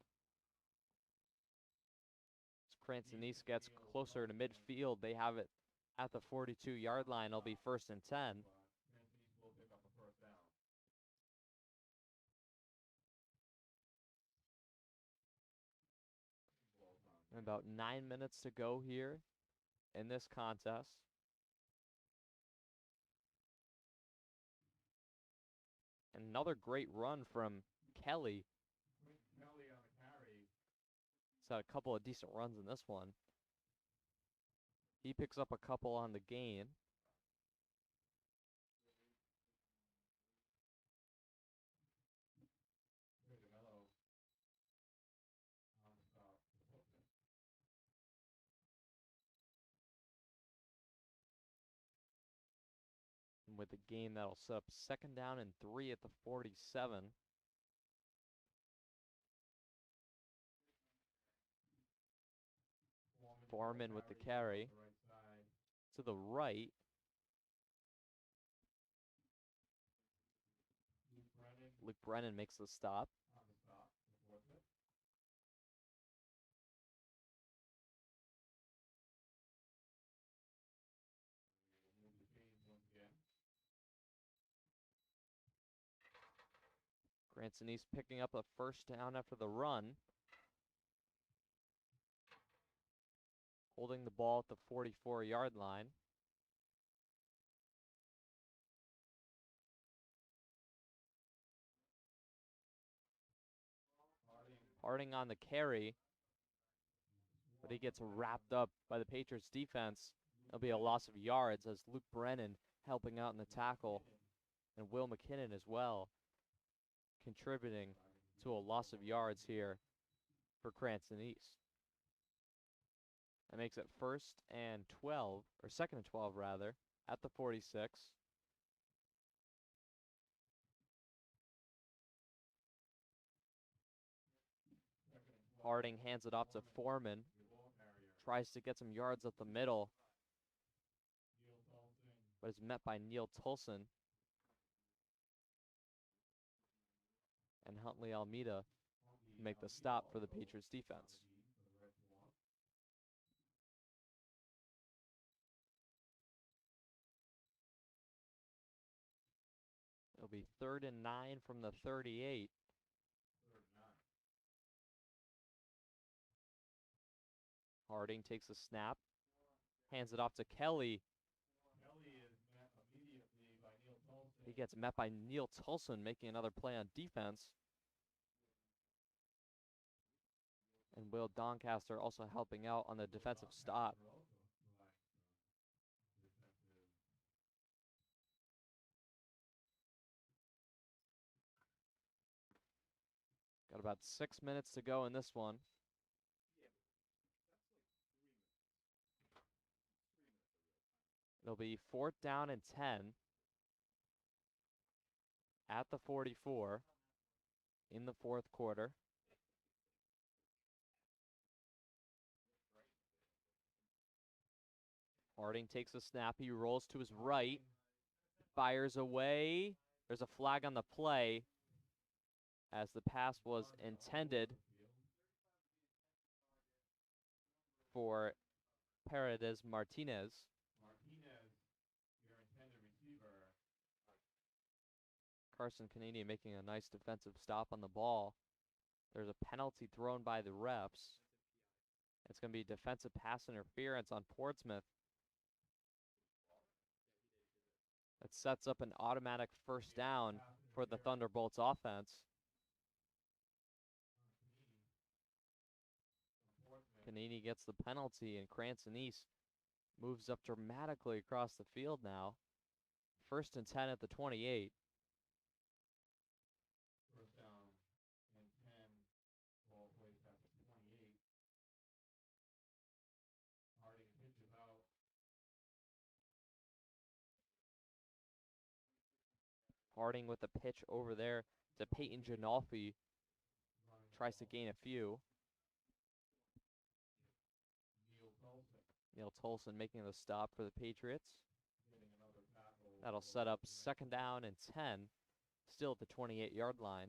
As Cranston East gets closer to midfield, they have it at the 42-yard line. It'll be 1st and 10. And about 9 minutes to go here in this contest. And another great run from Kelly. He's had a couple of decent runs in this one. He picks up a couple on the gain. And with the gain, that'll set up 2nd down and 3 at the 47. Foreman with the carry to the right. Luke Brennan makes the stop. Cranston East picking up a first down after the run. Holding the ball at the 44-yard line. Harding on the carry, but he gets wrapped up by the Patriots defense. It'll be a loss of yards as Luke Brennan helping out in the tackle, and Will McKinnon as well, contributing to a loss of yards here for Cranston East. That makes it 1st and 12, or 2nd and 12 rather, at the 46. Harding hands it off to Foreman. Tries to get some yards up the middle, but is met by Neil Tolson. And Huntley Almeida make the stop for the Patriots defense. It'll be 3rd and 9 from the 38. Harding takes a snap, hands it off to Kelly. He gets met by Neil Tolson, making another play on defense. And Will Doncaster also helping out on the defensive stop. Got about 6 minutes to go in this one. It'll be 4th down and 10 at the 44 in the 4th quarter. Harding takes a snap. He rolls to his right, fires away. There's a flag on the play as the pass was intended for Paredes Martinez. Carson Canadian making a nice defensive stop on the ball. There's a penalty thrown by the refs. It's going to be defensive pass interference on Portsmouth. That sets up an automatic first down for the Thunderbolts offense. Buccanini gets the penalty, and Cranston East moves up dramatically across the field now. 1st and 10 at the 28. First down and 10. Ball placed at the 28. Harding pitches out. Harding with the pitch over there to Peyton Janolfi. Tries to gain a few. Neil Tolson making the stop for the Patriots. That'll set up 2nd down and 10. Still at the 28-yard line.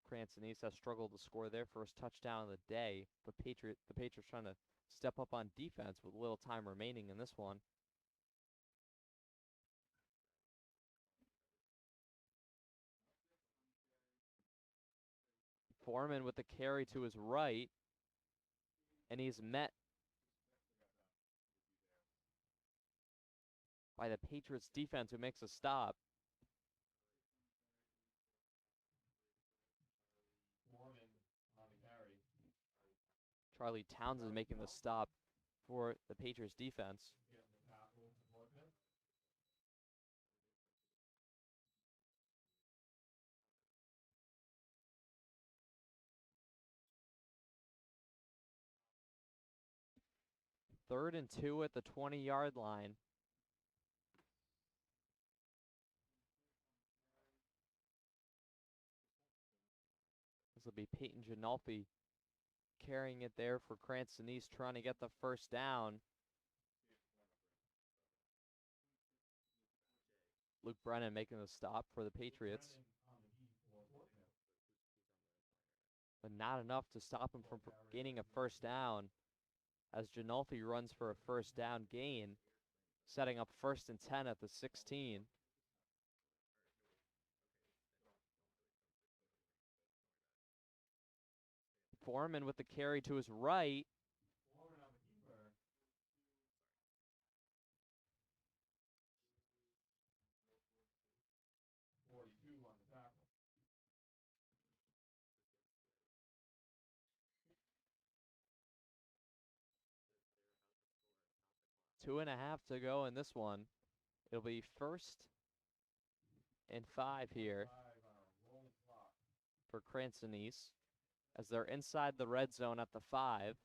Cranston East has struggled to score their first touchdown of the day, but the Patriots trying to step up on defense with little time remaining in this one. Foreman with the carry to his right, and he's met by the Patriots defense, who makes a stop. Charlie Townsend making the stop for the Patriots defense. Third and 2 at the 20-yard line. This will be Peyton Janolfi carrying it there for Cranston East, trying to get the first down. Luke Brennan making the stop for the Patriots. But not enough to stop him from gaining a first down, as Janolfi runs for a first down gain, setting up 1st and 10 at the 16. Foreman with the carry to his right. Two and a half to go in this one. It'll be 1st and 5 here for Cranston East, as they're inside the red zone at the 5.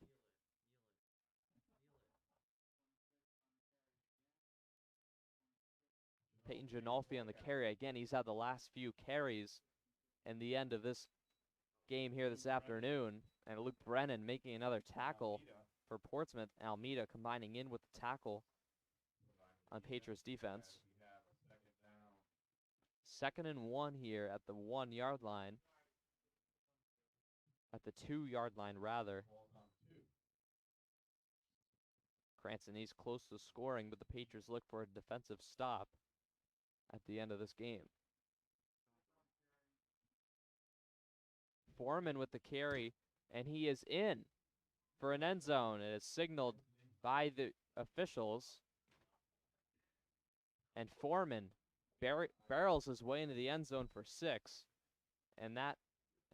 Peyton Janolfi on the carry. Again, he's had the last few carries in the end of this game here this afternoon. And Luke Brennan making another tackle for Portsmouth. Almeida combining in with the tackle on Patriots defense. 2nd and 1 here at the 1-yard line. At the 2-yard line, rather. Cranston East close to scoring, but the Patriots look for a defensive stop at the end of this game. Foreman with the carry, and he is in for an end zone. It is signaled by the officials. And Foreman barrels his way into the end zone for 6. And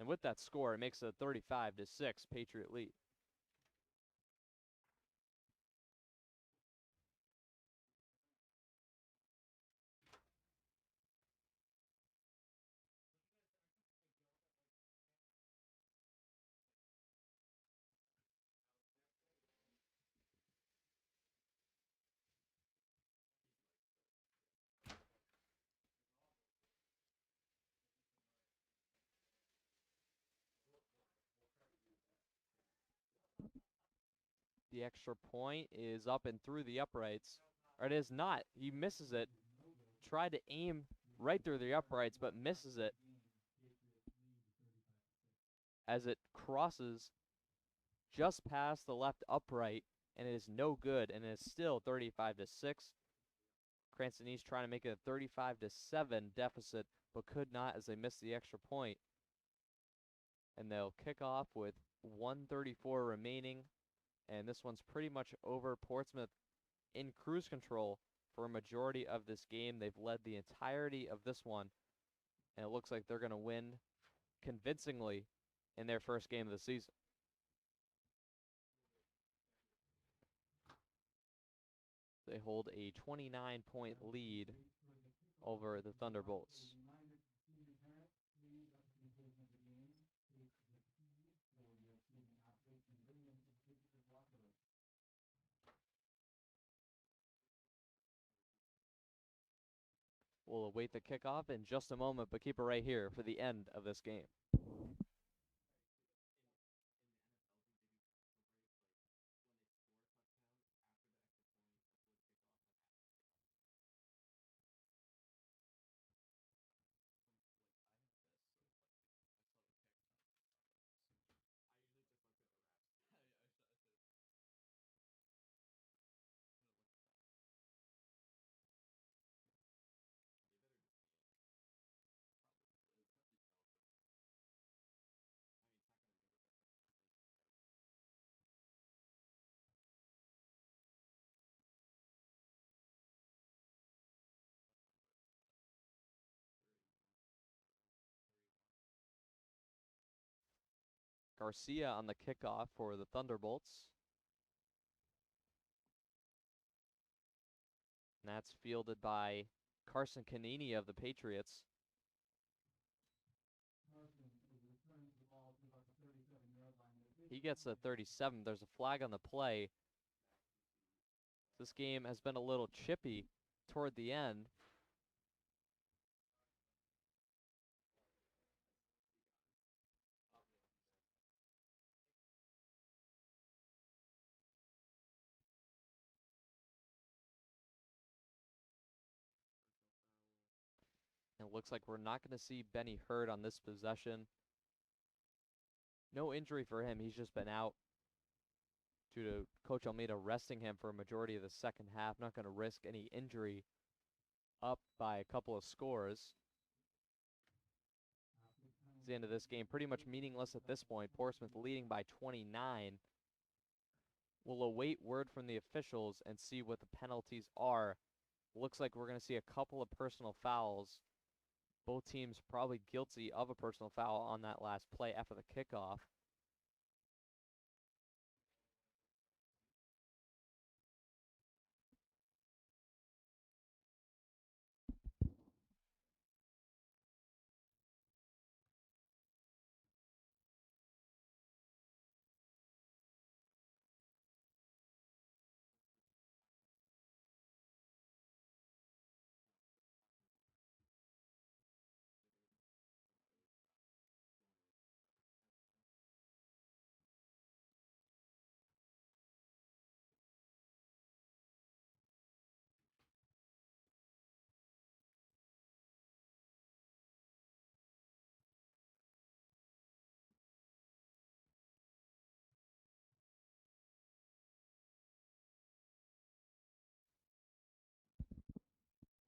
with that score, it makes it a 35-6 Patriot lead. The extra point is up and through the uprights. Or it is not. He misses it. Tried to aim right through the uprights, but misses it as it crosses just past the left upright, and it is no good, and it is still 35-6. Cranston East trying to make it a 35-7 deficit, but could not, as they missed the extra point. And they'll kick off with 1:34 remaining. And this one's pretty much over. Portsmouth in cruise control for a majority of this game. They've led the entirety of this one, and it looks like they're going to win convincingly in their first game of the season. They hold a 29-point lead over the Thunderbolts. We'll await the kickoff in just a moment, but keep it right here for the end of this game. Garcia on the kickoff for the Thunderbolts. And that's fielded by Carson Canini of the Patriots. He gets a 37. There's a flag on the play. This game has been a little chippy toward the end. It looks like we're not going to see Benny Hurd on this possession. No injury for him. He's just been out due to Coach Almeida resting him for a majority of the second half. Not going to risk any injury up by a couple of scores. It's the end of this game. Pretty much meaningless at this point. Portsmouth leading by 29. We'll await word from the officials and see what the penalties are. Looks like we're going to see a couple of personal fouls. Both teams probably guilty of a personal foul on that last play after the kickoff.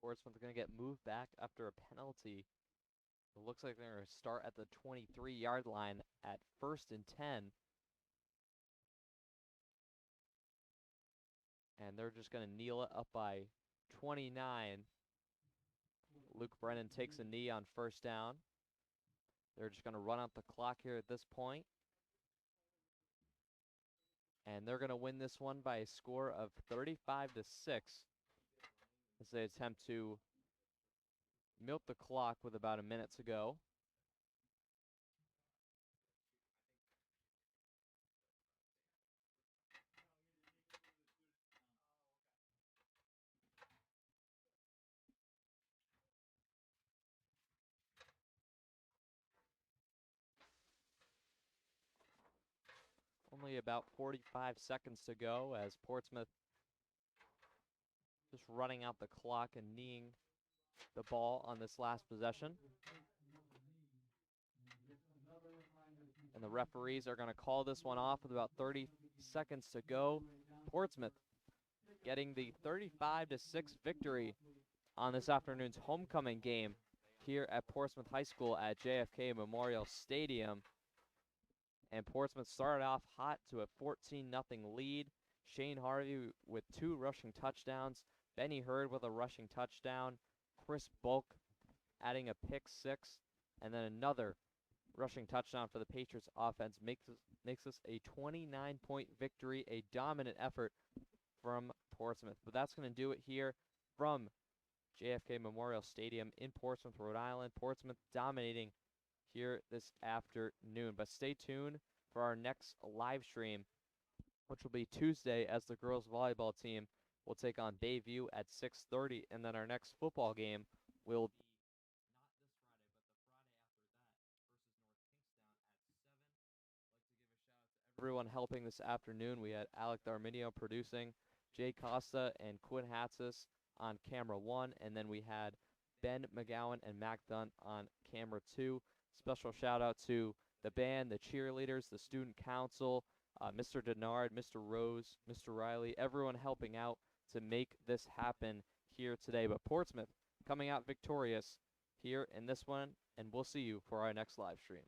Portsmouth are going to get moved back after a penalty. It looks like they're going to start at the 23-yard line at 1st and 10. And they're just going to kneel it up by 29. Luke Brennan takes a knee on 1st down. They're just going to run out the clock here at this point. And they're going to win this one by a score of 35-6. As they attempt to milk the clock with about a minute to go. Only about 45 seconds to go as Portsmouth just running out the clock and kneeing the ball on this last possession. And the referees are going to call this one off with about 30 seconds to go. Portsmouth getting the 35-6 victory on this afternoon's homecoming game here at Portsmouth High School at JFK Memorial Stadium. And Portsmouth started off hot to a 14-0 lead. Shane Harvey with 2 rushing touchdowns. Benny Hurd with a rushing touchdown. Chris Bulk adding a pick 6. And then another rushing touchdown for the Patriots offense makes this a 29-point victory, a dominant effort from Portsmouth. But that's going to do it here from JFK Memorial Stadium in Portsmouth, Rhode Island. Portsmouth dominating here this afternoon. But stay tuned for our next live stream, which will be Tuesday, as the girls volleyball team will take on Bayview at 6:30, and then our next football game will be everyone helping this afternoon. We had Alec Darminio producing, Jay Costa and Quinn Hatzis on camera 1, and then we had Ben McGowan and Mac Dunn on camera 2. Special shout out to the band, the cheerleaders, the student council, Mr. Denard, Mr. Rose, Mr. Riley, everyone helping out to make this happen here today. But Portsmouth coming out victorious here in this one, and we'll see you for our next live stream.